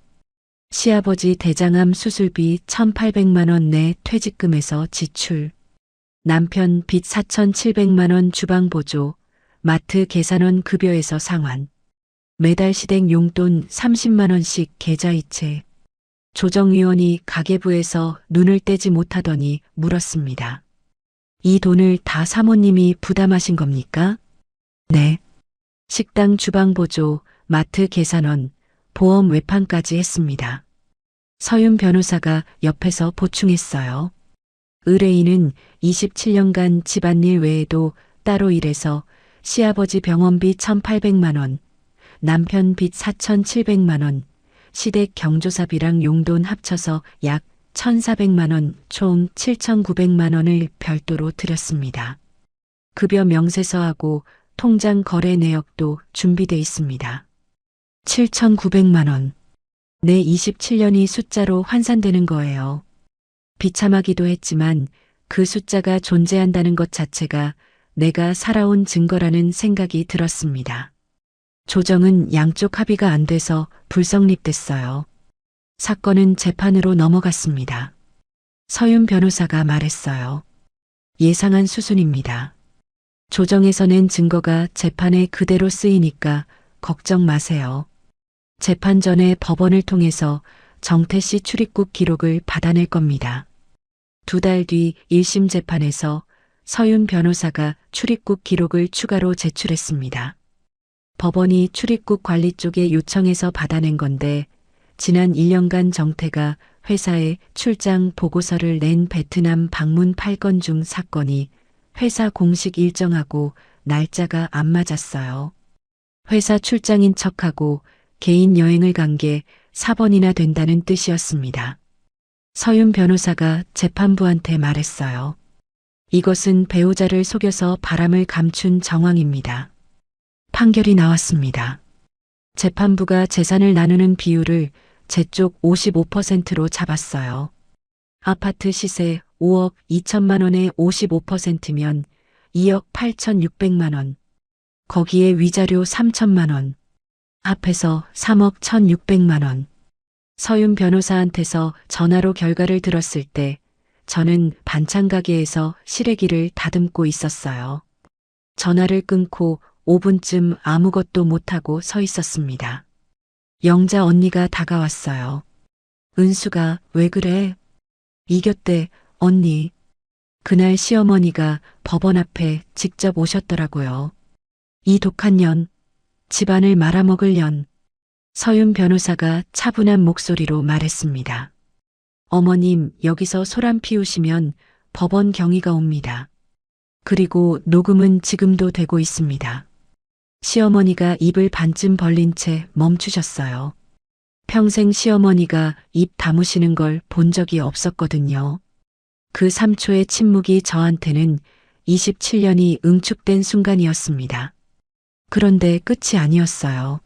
시아버지 대장암 수술비 1,800만 원 내 퇴직금에서 지출. 남편 빚 4,700만 원 주방보조. 마트 계산원 급여에서 상환. 매달 시댁 용돈 30만 원씩 계좌이체. 조정위원이 가계부에서 눈을 떼지 못하더니 물었습니다. 이 돈을 다 사모님이 부담하신 겁니까? 네. 식당 주방보조, 마트 계산원, 보험 외판까지 했습니다. 서윤 변호사가 옆에서 보충했어요. 의뢰인은 27년간 집안일 외에도 따로 일해서 시아버지 병원비 1,800만 원, 남편 빚 4,700만 원, 시댁 경조사비랑 용돈 합쳐서 약 1,400만 원, 총 7,900만 원을 별도로 드렸습니다. 급여 명세서하고 통장 거래 내역도 준비돼 있습니다. 7,900만 원. 내 27년이 숫자로 환산되는 거예요. 비참하기도 했지만 그 숫자가 존재한다는 것 자체가 내가 살아온 증거라는 생각이 들었습니다. 조정은 양쪽 합의가 안 돼서 불성립됐어요. 사건은 재판으로 넘어갔습니다. 서윤 변호사가 말했어요. 예상한 수순입니다. 조정에서 낸 증거가 재판에 그대로 쓰이니까 걱정 마세요. 재판 전에 법원을 통해서 정태 씨 출입국 기록을 받아낼 겁니다. 2달 뒤 1심 재판에서 서윤 변호사가 출입국 기록을 추가로 제출했습니다. 법원이 출입국 관리 쪽에 요청해서 받아낸 건데 지난 1년간 정태가 회사에 출장 보고서를 낸 베트남 방문 8건 중 사건이 회사 공식 일정하고 날짜가 안 맞았어요. 회사 출장인 척하고 개인 여행을 간 게 4번이나 된다는 뜻이었습니다. 서윤 변호사가 재판부한테 말했어요. 이것은 배우자를 속여서 바람을 감춘 정황입니다. 판결이 나왔습니다. 재판부가 재산을 나누는 비율을 제 쪽 55%로 잡았어요. 아파트 시세 5억 2천만 원에 55%면 2억 8,600만 원. 거기에 위자료 3천만 원. 합해서 3억 1,600만 원. 서윤 변호사한테서 전화로 결과를 들었을 때 저는 반찬 가게에서 시래기를 다듬고 있었어요. 전화를 끊고 5분쯤 아무것도 못하고 서 있었습니다. 영자 언니가 다가왔어요. 은수가 왜 그래? 이겼대, 언니. 그날 시어머니가 법원 앞에 직접 오셨더라고요. 이 독한 년, 집안을 말아먹을 년. 서윤 변호사가 차분한 목소리로 말했습니다. 어머님, 여기서 소란 피우시면 법원 경위가 옵니다. 그리고 녹음은 지금도 되고 있습니다. 시어머니가 입을 반쯤 벌린 채 멈추셨어요. 평생 시어머니가 입 다무시는 걸 본 적이 없었거든요. 그 3초의 침묵이 저한테는 27년이 응축된 순간이었습니다. 그런데 끝이 아니었어요.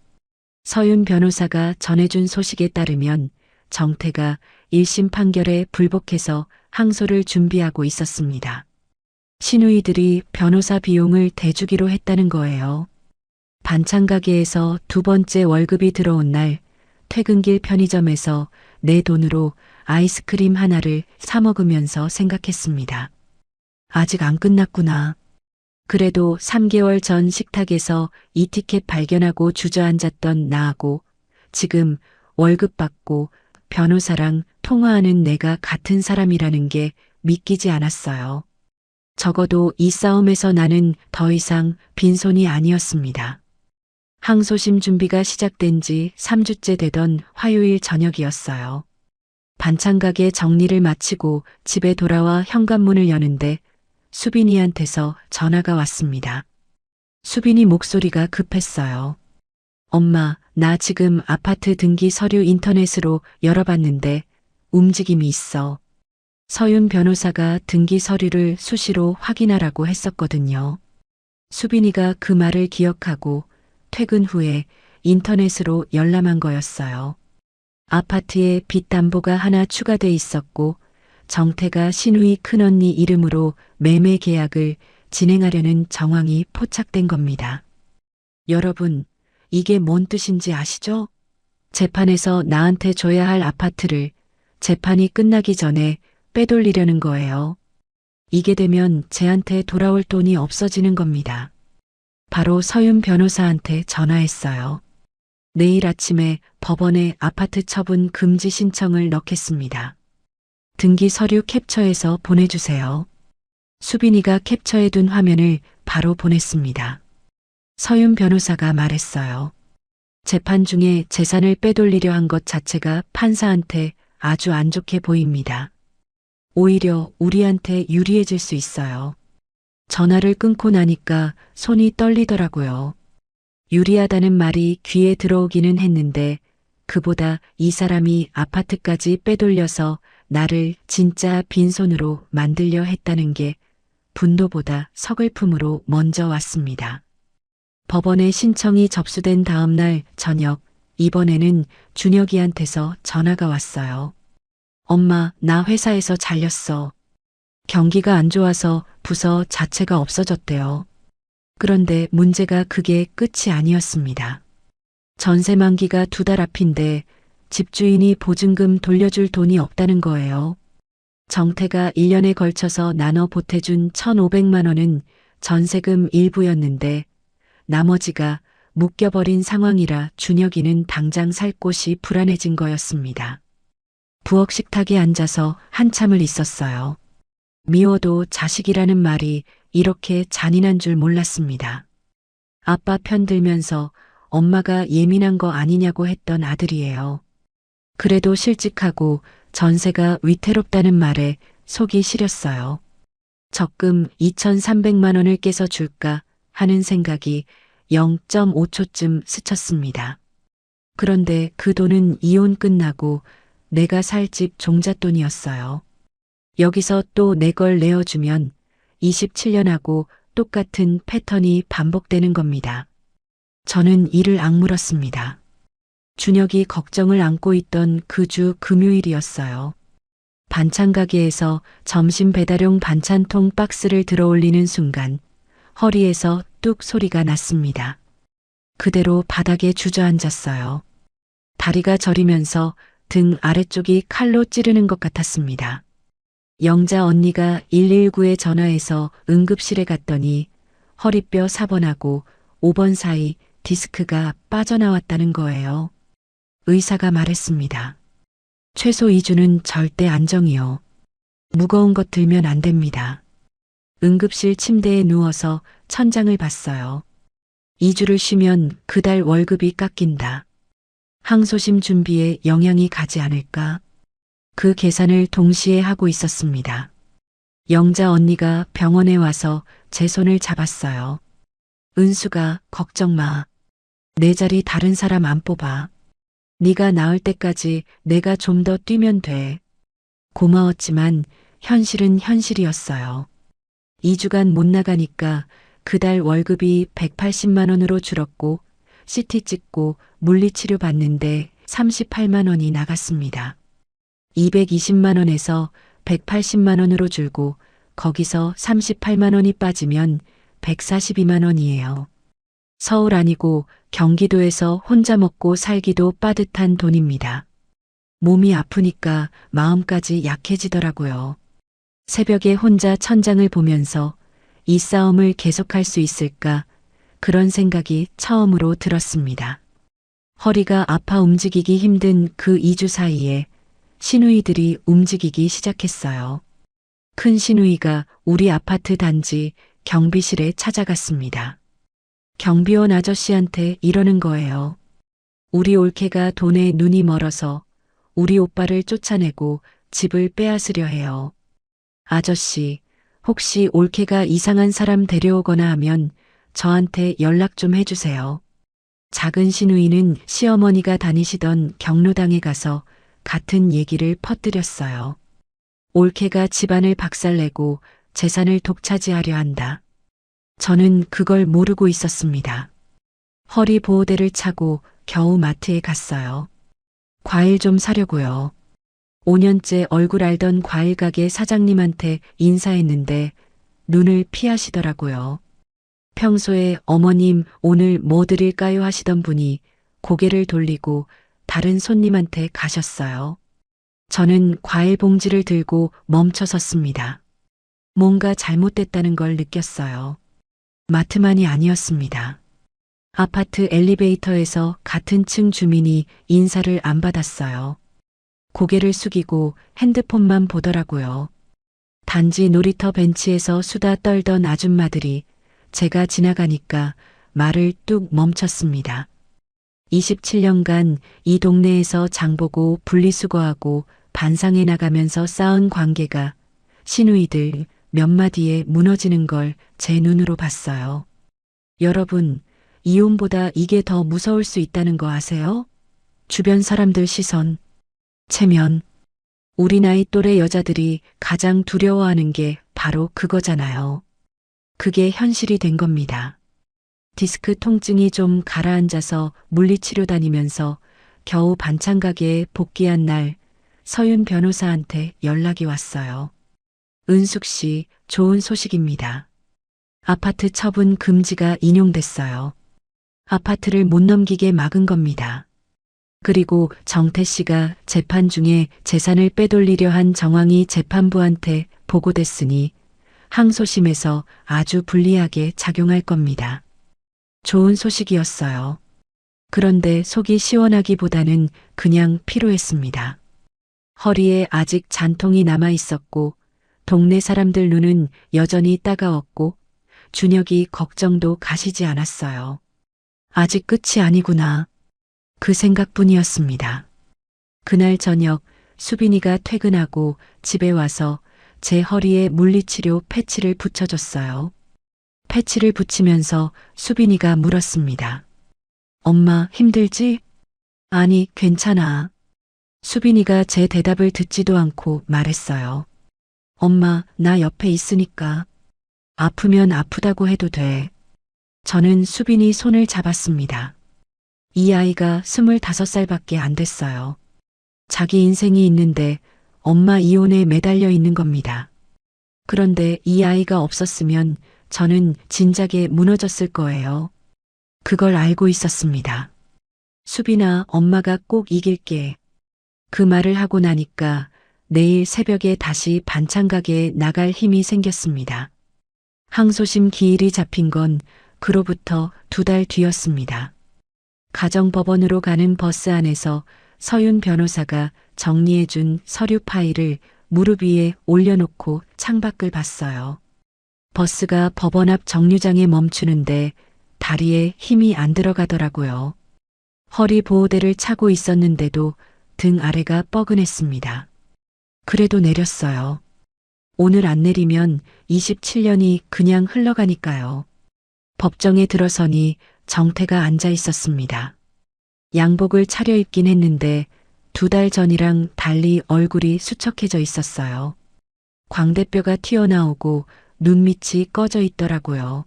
서윤 변호사가 전해준 소식에 따르면 정태가 1심 판결에 불복해서 항소를 준비하고 있었습니다. 시누이들이 변호사 비용을 대주기로 했다는 거예요. 반찬 가게에서 2번째 월급이 들어온 날 퇴근길 편의점에서 내 돈으로 아이스크림 하나를 사 먹으면서 생각했습니다. 아직 안 끝났구나. 그래도 3개월 전 식탁에서 이 티켓 발견하고 주저앉았던 나하고 지금 월급 받고 변호사랑 통화하는 내가 같은 사람이라는 게 믿기지 않았어요. 적어도 이 싸움에서 나는 더 이상 빈손이 아니었습니다. 항소심 준비가 시작된 지 3주째 되던 화요일 저녁이었어요. 반찬 가게 정리를 마치고 집에 돌아와 현관문을 여는데 수빈이한테서 전화가 왔습니다. 수빈이 목소리가 급했어요. 엄마, 나 지금 아파트 등기 서류 인터넷으로 열어봤는데 움직임이 있어. 서윤 변호사가 등기 서류를 수시로 확인하라고 했었거든요. 수빈이가 그 말을 기억하고 퇴근 후에 인터넷으로 열람한 거였어요. 아파트에 빚 담보가 하나 추가돼 있었고 정태가 신우이 큰언니 이름으로 매매 계약을 진행하려는 정황이 포착된 겁니다. 여러분, 이게 뭔 뜻인지 아시죠? 재판에서 나한테 줘야 할 아파트를 재판이 끝나기 전에 빼돌리려는 거예요. 이게 되면 쟤한테 돌아올 돈이 없어지는 겁니다. 바로 서윤 변호사한테 전화했어요. 내일 아침에 법원에 아파트 처분 금지 신청을 넣겠습니다. 등기 서류 캡처해서 보내주세요. 수빈이가 캡처해둔 화면을 바로 보냈습니다. 서윤 변호사가 말했어요. 재판 중에 재산을 빼돌리려 한 것 자체가 판사한테 아주 안 좋게 보입니다. 오히려 우리한테 유리해질 수 있어요. 전화를 끊고 나니까 손이 떨리더라고요. 유리하다는 말이 귀에 들어오기는 했는데 그보다 이 사람이 아파트까지 빼돌려서 나를 진짜 빈손으로 만들려 했다는 게 분노보다 서글픔으로 먼저 왔습니다. 법원에 신청이 접수된 다음 날 저녁, 이번에는 준혁이한테서 전화가 왔어요. 엄마, 나 회사에서 잘렸어. 경기가 안 좋아서 부서 자체가 없어졌대요. 그런데 문제가 그게 끝이 아니었습니다. 전세 만기가 2달 앞인데 집주인이 보증금 돌려줄 돈이 없다는 거예요. 정태가 1년에 걸쳐서 나눠 보태준 1,500만 원은 전세금 일부였는데 나머지가 묶여버린 상황이라 준혁이는 당장 살 곳이 불안해진 거였습니다. 부엌 식탁에 앉아서 한참을 있었어요. 미워도 자식이라는 말이 이렇게 잔인한 줄 몰랐습니다. 아빠 편 들면서 엄마가 예민한 거 아니냐고 했던 아들이에요. 그래도 실직하고 전세가 위태롭다는 말에 속이 시렸어요. 적금 2,300만 원을 깨서 줄까 하는 생각이 0.5초쯤 스쳤습니다. 그런데 그 돈은 이혼 끝나고 내가 살 집 종잣돈이었어요. 여기서 또 내 걸 내어주면 27년하고 똑같은 패턴이 반복되는 겁니다. 저는 이를 악물었습니다. 준혁이 걱정을 안고 있던 그 주 금요일이었어요. 반찬 가게에서 점심 배달용 반찬통 박스를 들어올리는 순간 허리에서 뚝 소리가 났습니다. 그대로 바닥에 주저앉았어요. 다리가 저리면서 등 아래쪽이 칼로 찌르는 것 같았습니다. 영자 언니가 119에 전화해서 응급실에 갔더니 허리뼈 4번하고 5번 사이 디스크가 빠져나왔다는 거예요. 의사가 말했습니다. 최소 2주는 절대 안정이요. 무거운 것 들면 안 됩니다. 응급실 침대에 누워서 천장을 봤어요. 2주를 쉬면 그달 월급이 깎인다. 항소심 준비에 영향이 가지 않을까? 그 계산을 동시에 하고 있었습니다. 영자 언니가 병원에 와서 제 손을 잡았어요. 은수가 걱정 마. 내 자리 다른 사람 안 뽑아. 네가 나을 때까지 내가 좀 더 뛰면 돼. 고마웠지만 현실은 현실이었어요. 2주간 못 나가니까 그달 월급이 180만 원으로 줄었고 CT 찍고 물리치료 받는데 38만 원이 나갔습니다. 220만 원에서 180만 원으로 줄고 거기서 38만 원이 빠지면 142만 원이에요. 서울 아니고 경기도에서 혼자 먹고 살기도 빠듯한 돈입니다. 몸이 아프니까 마음까지 약해지더라고요. 새벽에 혼자 천장을 보면서 이 싸움을 계속할 수 있을까? 그런 생각이 처음으로 들었습니다. 허리가 아파 움직이기 힘든 그 2주 사이에 시누이들이 움직이기 시작했어요. 큰 시누이가 우리 아파트 단지 경비실에 찾아갔습니다. 경비원 아저씨한테 이러는 거예요. 우리 올케가 돈에 눈이 멀어서 우리 오빠를 쫓아내고 집을 빼앗으려 해요. 아저씨, 혹시 올케가 이상한 사람 데려오거나 하면 저한테 연락 좀 해주세요. 작은 시누이는 시어머니가 다니시던 경로당에 가서 같은 얘기를 퍼뜨렸어요. 올케가 집안을 박살내고 재산을 독차지하려 한다. 저는 그걸 모르고 있었습니다. 허리 보호대를 차고 겨우 마트에 갔어요. 과일 좀 사려고요. 5년째 얼굴 알던 과일 가게 사장님한테 인사했는데 눈을 피하시더라고요. 평소에 어머님 오늘 뭐 드릴까요 하시던 분이 고개를 돌리고 다른 손님한테 가셨어요. 저는 과일 봉지를 들고 멈춰 섰습니다. 뭔가 잘못됐다는 걸 느꼈어요. 마트만이 아니었습니다. 아파트 엘리베이터에서 같은 층 주민이 인사를 안 받았어요. 고개를 숙이고 핸드폰만 보더라고요. 단지 놀이터 벤치에서 수다 떨던 아줌마들이 제가 지나가니까 말을 뚝 멈췄습니다. 27년간 이 동네에서 장보고 분리수거하고 반상해 나가면서 쌓은 관계가 시누이들 몇 마디에 무너지는 걸 제 눈으로 봤어요. 여러분, 이혼보다 이게 더 무서울 수 있다는 거 아세요? 주변 사람들 시선, 체면. 우리 나이 또래 여자들이 가장 두려워하는 게 바로 그거잖아요. 그게 현실이 된 겁니다. 디스크 통증이 좀 가라앉아서 물리치료 다니면서 겨우 반찬 가게에 복귀한 날 서윤 변호사한테 연락이 왔어요. 은숙 씨, 좋은 소식입니다. 아파트 처분 금지가 인용됐어요. 아파트를 못 넘기게 막은 겁니다. 그리고 정태 씨가 재판 중에 재산을 빼돌리려 한 정황이 재판부한테 보고됐으니 항소심에서 아주 불리하게 작용할 겁니다. 좋은 소식이었어요. 그런데 속이 시원하기보다는 그냥 피로했습니다. 허리에 아직 잔통이 남아 있었고 동네 사람들 눈은 여전히 따가웠고 준혁이 걱정도 가시지 않았어요. 아직 끝이 아니구나. 그 생각뿐이었습니다. 그날 저녁 수빈이가 퇴근하고 집에 와서 제 허리에 물리치료 패치를 붙여줬어요. 패치를 붙이면서 수빈이가 물었습니다. 엄마 힘들지? 아니, 괜찮아. 수빈이가 제 대답을 듣지도 않고 말했어요. 엄마, 나 옆에 있으니까. 아프면 아프다고 해도 돼. 저는 수빈이 손을 잡았습니다. 이 아이가 25살밖에 안 됐어요. 자기 인생이 있는데 엄마 이혼에 매달려 있는 겁니다. 그런데 이 아이가 없었으면 저는 진작에 무너졌을 거예요. 그걸 알고 있었습니다. 수빈아, 엄마가 꼭 이길게. 그 말을 하고 나니까 내일 새벽에 다시 반찬 가게에 나갈 힘이 생겼습니다. 항소심 기일이 잡힌 건 그로부터 2달 뒤였습니다. 가정법원으로 가는 버스 안에서 서윤 변호사가 정리해준 서류 파일을 무릎 위에 올려놓고 창밖을 봤어요. 버스가 법원 앞 정류장에 멈추는데 다리에 힘이 안 들어가더라고요. 허리 보호대를 차고 있었는데도 등 아래가 뻐근했습니다. 그래도 내렸어요. 오늘 안 내리면 27년이 그냥 흘러가니까요. 법정에 들어서니 정태가 앉아 있었습니다. 양복을 차려입긴 했는데 2달 전이랑 달리 얼굴이 수척해져 있었어요. 광대뼈가 튀어나오고 눈밑이 꺼져 있더라고요.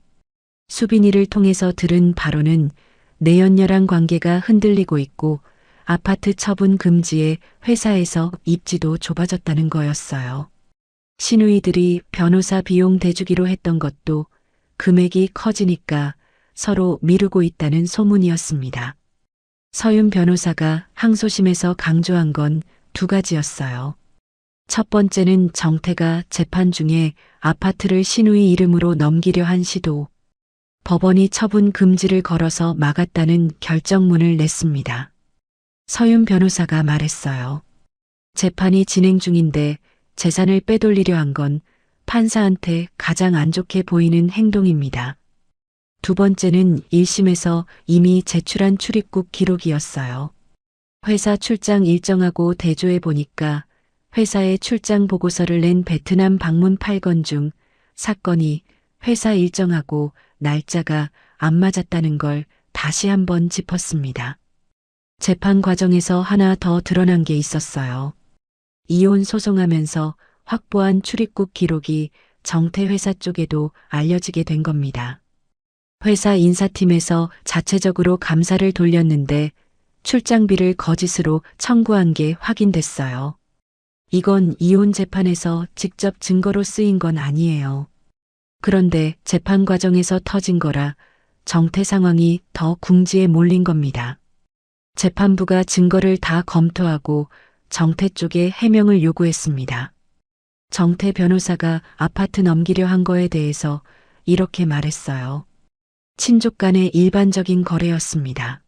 수빈이를 통해서 들은 바로는 내연녀랑 관계가 흔들리고 있고 아파트 처분 금지에 회사에서 입지도 좁아졌다는 거였어요. 시누이들이 변호사 비용 대주기로 했던 것도 금액이 커지니까 서로 미루고 있다는 소문이었습니다. 서윤 변호사가 항소심에서 강조한 건 2가지였어요. 첫 번째는 정태가 재판 중에 아파트를 신우이 이름으로 넘기려 한 시도. 법원이 처분 금지를 걸어서 막았다는 결정문을 냈습니다. 서윤 변호사가 말했어요. 재판이 진행 중인데 재산을 빼돌리려 한 건 판사한테 가장 안 좋게 보이는 행동입니다. 두 번째는 1심에서 이미 제출한 출입국 기록이었어요. 회사 출장 일정하고 대조해 보니까 회사에 출장 보고서를 낸 베트남 방문 8건 중 사건이 회사 일정하고 날짜가 안 맞았다는 걸 다시 한번 짚었습니다. 재판 과정에서 하나 더 드러난 게 있었어요. 이혼 소송하면서 확보한 출입국 기록이 정태 회사 쪽에도 알려지게 된 겁니다. 회사 인사팀에서 자체적으로 감사를 돌렸는데 출장비를 거짓으로 청구한 게 확인됐어요. 이건 이혼 재판에서 직접 증거로 쓰인 건 아니에요. 그런데 재판 과정에서 터진 거라 정태 상황이 더 궁지에 몰린 겁니다. 재판부가 증거를 다 검토하고 정태 쪽에 해명을 요구했습니다. 정태 변호사가 아파트 넘기려 한 거에 대해서 이렇게 말했어요. 친족 간의 일반적인 거래였습니다.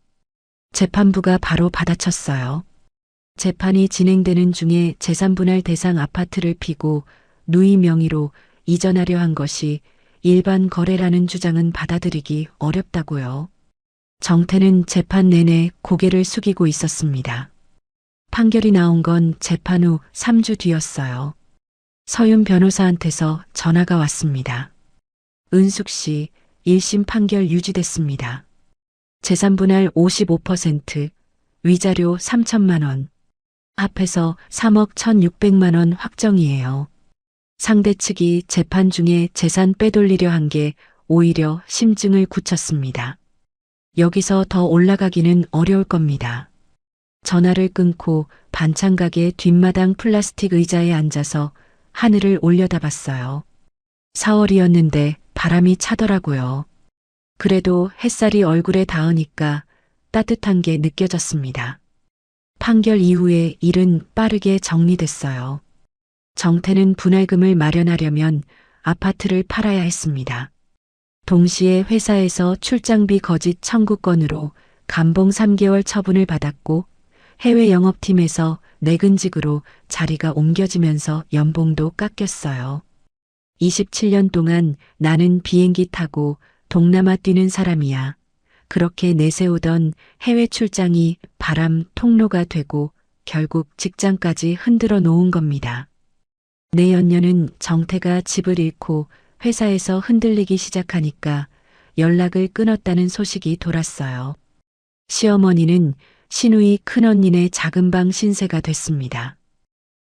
재판부가 바로 받아쳤어요. 재판이 진행되는 중에 재산분할 대상 아파트를 피고 누이 명의로 이전하려 한 것이 일반 거래라는 주장은 받아들이기 어렵다고요. 정태는 재판 내내 고개를 숙이고 있었습니다. 판결이 나온 건 재판 후 3주 뒤였어요. 서윤 변호사한테서 전화가 왔습니다. 은숙 씨, 1심 판결 유지됐습니다. 재산분할 55%, 위자료 3천만 원, 합해서 3억 1,600만 원 확정이에요. 상대 측이 재판 중에 재산 빼돌리려 한 게 오히려 심증을 굳혔습니다. 여기서 더 올라가기는 어려울 겁니다. 전화를 끊고 반찬가게 뒷마당 플라스틱 의자에 앉아서 하늘을 올려다봤어요. 4월이었는데 바람이 차더라고요. 그래도 햇살이 얼굴에 닿으니까 따뜻한 게 느껴졌습니다. 판결 이후에 일은 빠르게 정리됐어요. 정태는 분할금을 마련하려면 아파트를 팔아야 했습니다. 동시에 회사에서 출장비 거짓 청구 건으로 감봉 3개월 처분을 받았고 해외 영업팀에서 내근직으로 자리가 옮겨지면서 연봉도 깎였어요. 27년 동안 나는 비행기 타고 동남아 뛰는 사람이야. 그렇게 내세우던 해외 출장이 바람 통로가 되고 결국 직장까지 흔들어 놓은 겁니다. 내연녀는 정태가 집을 잃고 회사에서 흔들리기 시작하니까 연락을 끊었다는 소식이 돌았어요. 시어머니는 시누이 큰언니네 작은 방 신세가 됐습니다.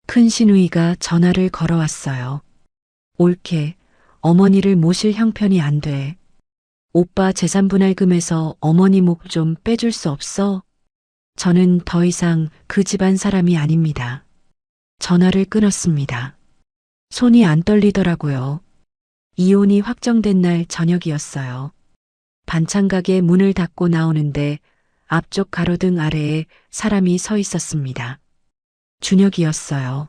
큰 시누이가 전화를 걸어왔어요. 옳게 어머니를 모실 형편이 안 돼. 오빠 재산분할금에서 어머니 목 좀 빼줄 수 없어? 저는 더 이상 그 집안 사람이 아닙니다. 전화를 끊었습니다. 손이 안 떨리더라고요. 이혼이 확정된 날 저녁이었어요. 반찬가게 문을 닫고 나오는데 앞쪽 가로등 아래에 사람이 서 있었습니다. 준혁이었어요.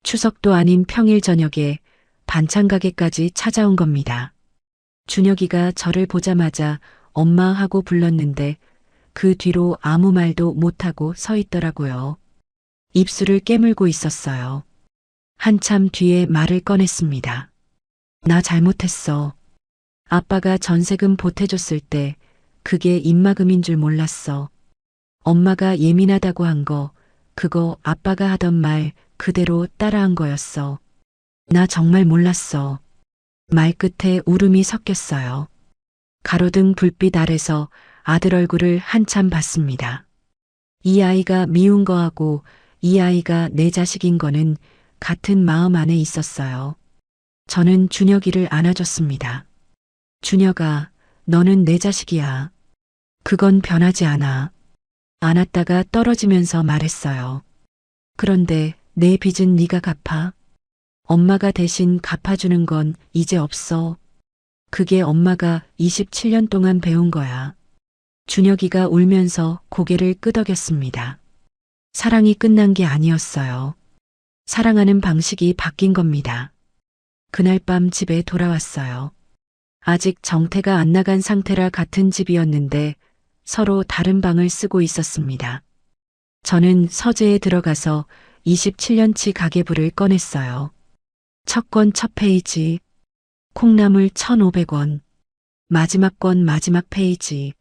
추석도 아닌 평일 저녁에 반찬가게까지 찾아온 겁니다. 준혁이가 저를 보자마자 엄마 하고 불렀는데 그 뒤로 아무 말도 못하고 서 있더라고요. 입술을 깨물고 있었어요. 한참 뒤에 말을 꺼냈습니다. 나 잘못했어. 아빠가 전세금 보태줬을 때 그게 입막음인 줄 몰랐어. 엄마가 예민하다고 한 거, 그거 아빠가 하던 말 그대로 따라한 거였어. 나 정말 몰랐어. 말 끝에 울음이 섞였어요. 가로등 불빛 아래서 아들 얼굴을 한참 봤습니다. 이 아이가 미운 거하고 이 아이가 내 자식인 거는 같은 마음 안에 있었어요. 저는 준혁이를 안아줬습니다. 준혁아, 너는 내 자식이야. 그건 변하지 않아. 안았다가 떨어지면서 말했어요. 그런데 내 빚은 네가 갚아. 엄마가 대신 갚아주는 건 이제 없어. 그게 엄마가 27년 동안 배운 거야. 준혁이가 울면서 고개를 끄덕였습니다. 사랑이 끝난 게 아니었어요. 사랑하는 방식이 바뀐 겁니다. 그날 밤 집에 돌아왔어요. 아직 정태가 안 나간 상태라 같은 집이었는데 서로 다른 방을 쓰고 있었습니다. 저는 서재에 들어가서 27년치 가계부를 꺼냈어요. 첫 권 첫 페이지, 콩나물 1,500원, 마지막 권 마지막 페이지,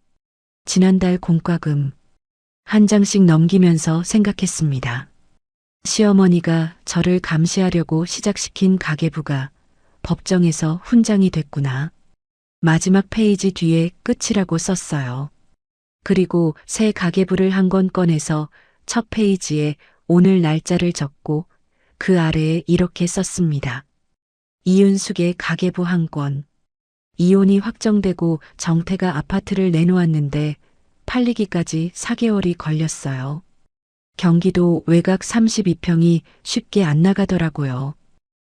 지난달 공과금, 한 장씩 넘기면서 생각했습니다. 시어머니가 저를 감시하려고 시작시킨 가계부가 법정에서 훈장이 됐구나. 마지막 페이지 뒤에 끝이라고 썼어요. 그리고 새 가계부를 한 권 꺼내서 첫 페이지에 오늘 날짜를 적고 그 아래에 이렇게 썼습니다. 이윤숙의 가계부 한 권. 이혼이 확정되고 정태가 아파트를 내놓았는데 팔리기까지 4개월이 걸렸어요. 경기도 외곽 32평이 쉽게 안 나가더라고요.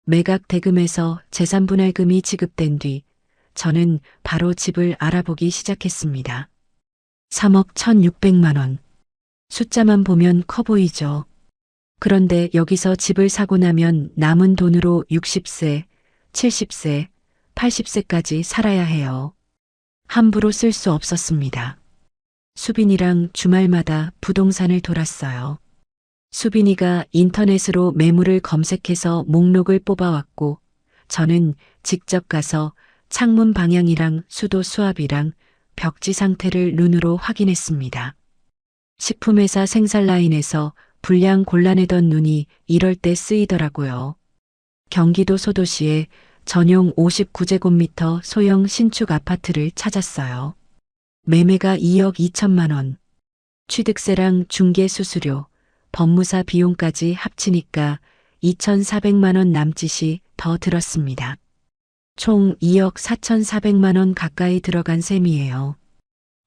매각 대금에서 재산분할금이 지급된 뒤 저는 바로 집을 알아보기 시작했습니다. 3억 1,600만 원. 숫자만 보면 커 보이죠. 그런데 여기서 집을 사고 나면 남은 돈으로 60세, 70세, 80세까지 살아야 해요. 함부로 쓸 수 없었습니다. 수빈이랑 주말마다 부동산을 돌았어요. 수빈이가 인터넷으로 매물을 검색해서 목록을 뽑아왔고 저는 직접 가서 창문 방향이랑 수도 수압이랑 벽지 상태를 눈으로 확인했습니다. 식품회사 생산 라인에서 분량 골라내던 눈이 이럴 때 쓰이더라고요. 경기도 소도시에 전용 59제곱미터 소형 신축 아파트를 찾았어요. 매매가 2억 2천만 원. 취득세랑 중개 수수료, 법무사 비용까지 합치니까 2,400만 원 남짓이 더 들었습니다. 총 2억 4,400만 원 가까이 들어간 셈이에요.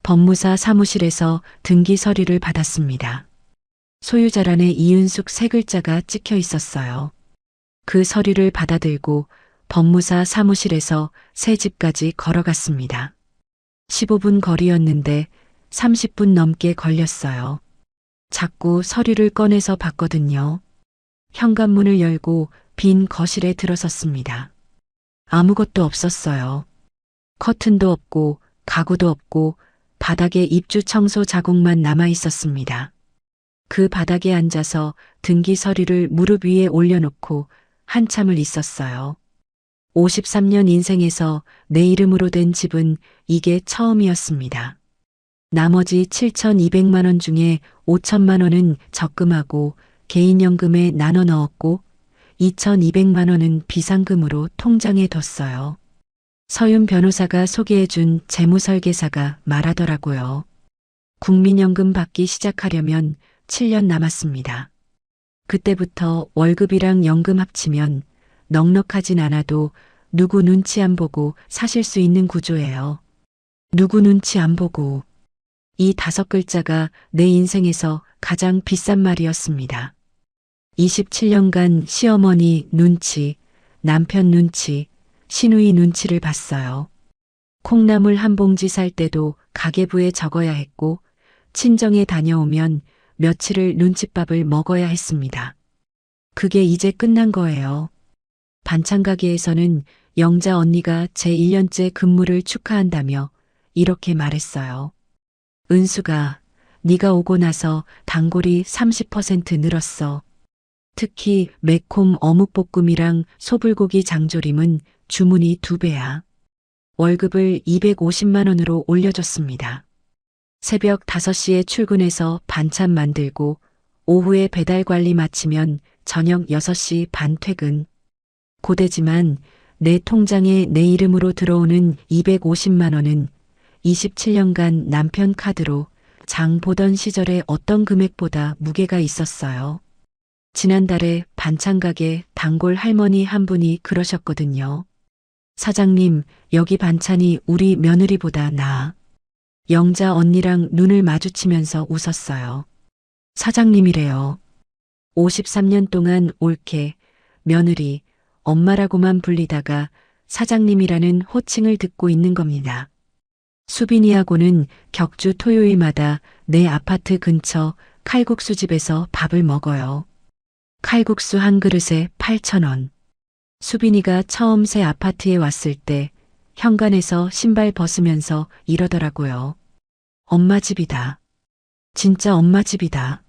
법무사 사무실에서 등기 서류를 받았습니다. 소유자란에 이윤숙 세 글자가 찍혀 있었어요. 그 서류를 받아들고 법무사 사무실에서 새 집까지 걸어갔습니다. 15분 거리였는데 30분 넘게 걸렸어요. 자꾸 서류를 꺼내서 봤거든요. 현관문을 열고 빈 거실에 들어섰습니다. 아무것도 없었어요. 커튼도 없고 가구도 없고 바닥에 입주 청소 자국만 남아 있었습니다. 그 바닥에 앉아서 등기 서류를 무릎 위에 올려놓고 한참을 있었어요. 53년 인생에서 내 이름으로 된 집은 이게 처음이었습니다. 나머지 7,200만 원 중에 5천만 원은 적금하고 개인연금에 나눠 넣었고 2,200만 원은 비상금으로 통장에 뒀어요. 서윤 변호사가 소개해준 재무설계사가 말하더라고요. 국민연금 받기 시작하려면 7년 남았습니다. 그때부터 월급이랑 연금 합치면 넉넉하진 않아도 누구 눈치 안 보고 사실 수 있는 구조예요. 누구 눈치 안 보고. 이 5글자가 내 인생에서 가장 비싼 말이었습니다. 27년간 시어머니 눈치, 남편 눈치, 시누이 눈치를 봤어요. 콩나물 한 봉지 살 때도 가계부에 적어야 했고 친정에 다녀오면 며칠을 눈칫밥을 먹어야 했습니다. 그게 이제 끝난 거예요. 반찬 가게에서는 영자 언니가 제 1년째 근무를 축하한다며 이렇게 말했어요. 은수가 네가 오고 나서 단골이 30% 늘었어. 특히 매콤 어묵볶음이랑 소불고기 장조림은 주문이 2배야. 월급을 250만 원으로 올려줬습니다. 새벽 5시에 출근해서 반찬 만들고 오후에 배달 관리 마치면 저녁 6시 반 퇴근. 고되지만 내 통장에 내 이름으로 들어오는 250만 원은 27년간 남편 카드로 장 보던 시절의 어떤 금액보다 무게가 있었어요. 지난달에 반찬 가게 단골 할머니 한 분이 그러셨거든요. 사장님, 여기 반찬이 우리 며느리보다 나아. 영자 언니랑 눈을 마주치면서 웃었어요. 사장님이래요. 53년 동안 옳게 며느리, 엄마라고만 불리다가 사장님이라는 호칭을 듣고 있는 겁니다. 수빈이하고는 격주 토요일마다 내 아파트 근처 칼국수집에서 밥을 먹어요. 칼국수 한 그릇에 8,000원. 수빈이가 처음 새 아파트에 왔을 때 현관에서 신발 벗으면서 이러더라고요. 엄마 집이다. 진짜 엄마 집이다.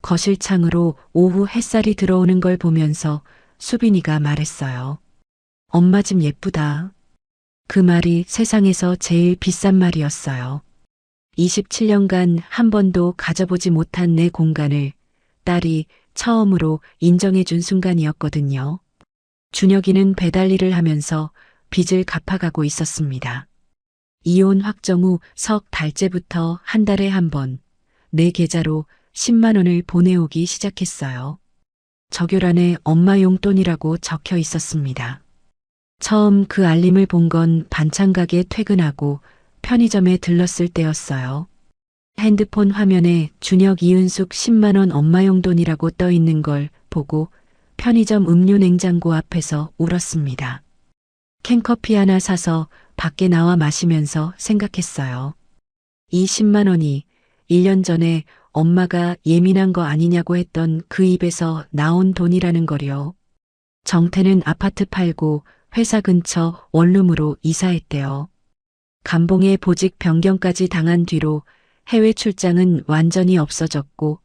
거실 창으로 오후 햇살이 들어오는 걸 보면서 수빈이가 말했어요. 엄마 집 예쁘다. 그 말이 세상에서 제일 비싼 말이었어요. 27년간 한 번도 가져보지 못한 내 공간을 딸이 처음으로 인정해준 순간이었거든요. 준혁이는 배달 일을 하면서 빚을 갚아가고 있었습니다. 이혼 확정 후 석 달째부터 한 달에 한 번 내 계좌로 10만 원을 보내오기 시작했어요. 적요란에 엄마 용돈이라고 적혀 있었습니다. 처음 그 알림을 본 건 반찬 가게 퇴근하고 편의점에 들렀을 때였어요. 핸드폰 화면에 준혁 이은숙 10만 원 엄마 용돈이라고 떠 있는 걸 보고 편의점 음료 냉장고 앞에서 울었습니다. 캔커피 하나 사서 밖에 나와 마시면서 생각했어요. 이 10만 원이 1년 전에 엄마가 예민한 거 아니냐고 했던 그 입에서 나온 돈이라는 거요. 정태는 아파트 팔고 회사 근처 원룸으로 이사했대요. 감봉에 보직 변경까지 당한 뒤로 해외 출장은 완전히 없어졌고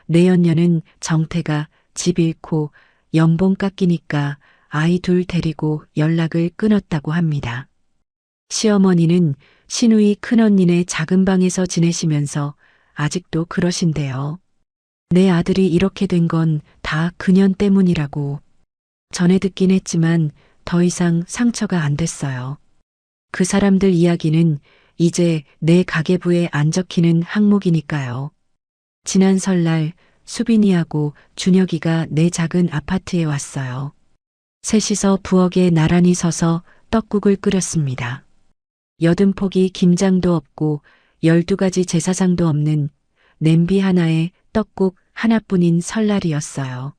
내연녀는 정태가 집 잃고 연봉 깎이니까 아이 둘 데리고 연락을 끊었다고 합니다. 시어머니는 시누이 큰언니네 작은 방에서 지내시면서 아직도 그러신대요. 내 아들이 이렇게 된 건 다 그년 때문이라고. 전에 듣긴 했지만 더 이상 상처가 안 됐어요. 그 사람들 이야기는 이제 내 가계부에 안 적히는 항목이니까요. 지난 설날 수빈이하고 준혁이가 내 작은 아파트에 왔어요. 셋이서 부엌에 나란히 서서 떡국을 끓였습니다. 80포기 김장도 없고 12가지 제사상도 없는 냄비 하나에 떡국 하나뿐인 설날이었어요.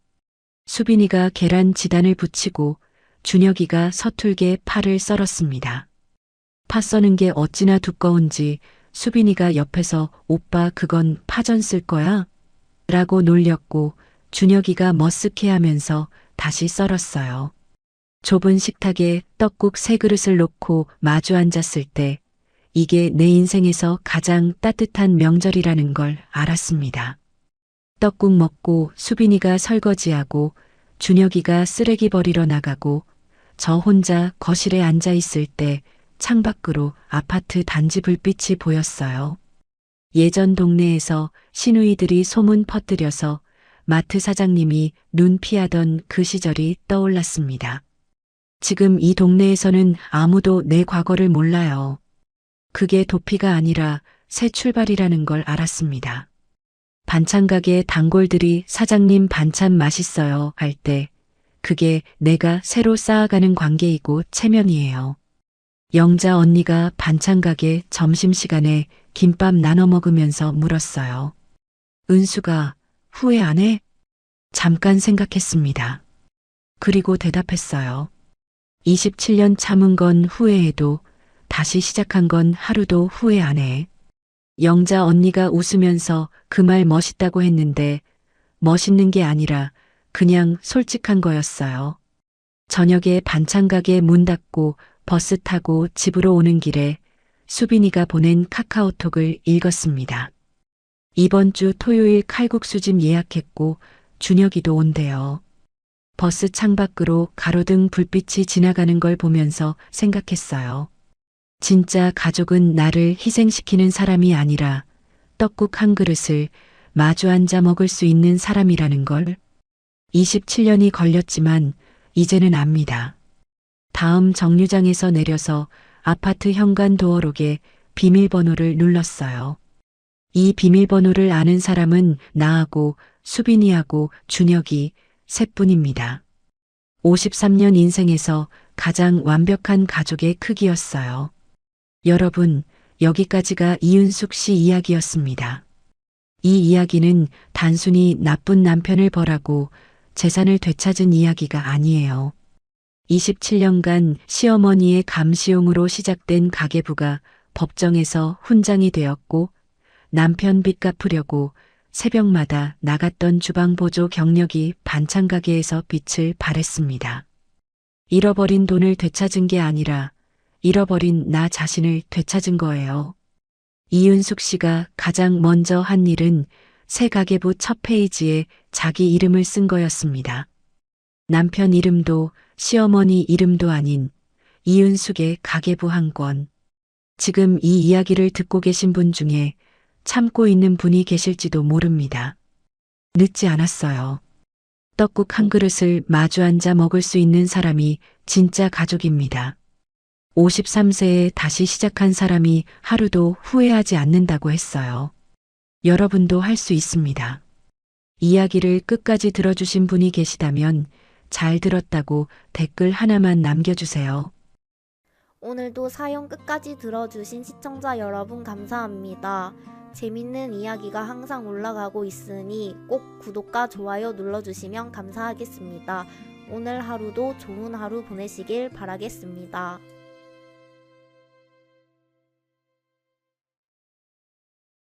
수빈이가 계란 지단을 붙이고 준혁이가 서툴게 파를 썰었습니다. 파 써는 게 어찌나 두꺼운지 수빈이가 옆에서 오빠 그건 파전 쓸 거야? 라고 놀렸고 준혁이가 머쓱해하면서 다시 썰었어요. 좁은 식탁에 떡국 3그릇을 놓고 마주 앉았을 때 이게 내 인생에서 가장 따뜻한 명절이라는 걸 알았습니다. 떡국 먹고 수빈이가 설거지하고 준혁이가 쓰레기 버리러 나가고 저 혼자 거실에 앉아 있을 때 창밖으로 아파트 단지 불빛이 보였어요. 예전 동네에서 시누이들이 소문 퍼뜨려서 마트 사장님이 눈 피하던 그 시절이 떠올랐습니다. 지금 이 동네에서는 아무도 내 과거를 몰라요. 그게 도피가 아니라 새 출발이라는 걸 알았습니다. 반찬 가게 단골들이 사장님 반찬 맛있어요 할 때 그게 내가 새로 쌓아가는 관계이고 체면이에요. 영자 언니가 반찬 가게 점심시간에 김밥 나눠 먹으면서 물었어요. 은수가 후회 안 해? 잠깐 생각했습니다. 그리고 대답했어요. 27년 참은 건 후회해도 다시 시작한 건 하루도 후회 안 해. 영자 언니가 웃으면서 그 말 멋있다고 했는데 멋있는 게 아니라 그냥 솔직한 거였어요. 저녁에 반찬 가게 문 닫고 버스 타고 집으로 오는 길에 수빈이가 보낸 카카오톡을 읽었습니다. 이번 주 토요일 칼국수집 예약했고 준혁이도 온대요. 버스 창밖으로 가로등 불빛이 지나가는 걸 보면서 생각했어요. 진짜 가족은 나를 희생시키는 사람이 아니라 떡국 한 그릇을 마주 앉아 먹을 수 있는 사람이라는 걸. 27년이 걸렸지만 이제는 압니다. 다음 정류장에서 내려서 아파트 현관 도어록에 비밀번호를 눌렀어요. 이 비밀번호를 아는 사람은 나하고 수빈이하고 준혁이 셋뿐입니다. 53년 인생에서 가장 완벽한 가족의 크기였어요. 여러분, 여기까지가 이은숙 씨 이야기였습니다. 이 이야기는 단순히 나쁜 남편을 벌하고 재산을 되찾은 이야기가 아니에요. 27년간 시어머니의 감시용으로 시작된 가계부가 법정에서 훈장이 되었고 남편 빚 갚으려고 새벽마다 나갔던 주방 보조 경력이 반찬 가게에서 빛을 발했습니다. 잃어버린 돈을 되찾은 게 아니라 잃어버린 나 자신을 되찾은 거예요. 이윤숙 씨가 가장 먼저 한 일은 새 가계부 첫 페이지에 자기 이름을 쓴 거였습니다. 남편 이름도 시어머니 이름도 아닌 이윤숙의 가계부 한 권. 지금 이 이야기를 듣고 계신 분 중에 참고 있는 분이 계실지도 모릅니다. 늦지 않았어요. 떡국 한 그릇을 마주 앉아 먹을 수 있는 사람이 진짜 가족입니다. 53세에 다시 시작한 사람이 하루도 후회하지 않는다고 했어요. 여러분도 할 수 있습니다. 이야기를 끝까지 들어주신 분이 계시다면 잘 들었다고 댓글 하나만 남겨주세요. 오늘도 사연 끝까지 들어주신 시청자 여러분 감사합니다. 재밌는 이야기가 항상 올라가고 있으니 꼭 구독과 좋아요 눌러주시면 감사하겠습니다. 오늘 하루도 좋은 하루 보내시길 바라겠습니다.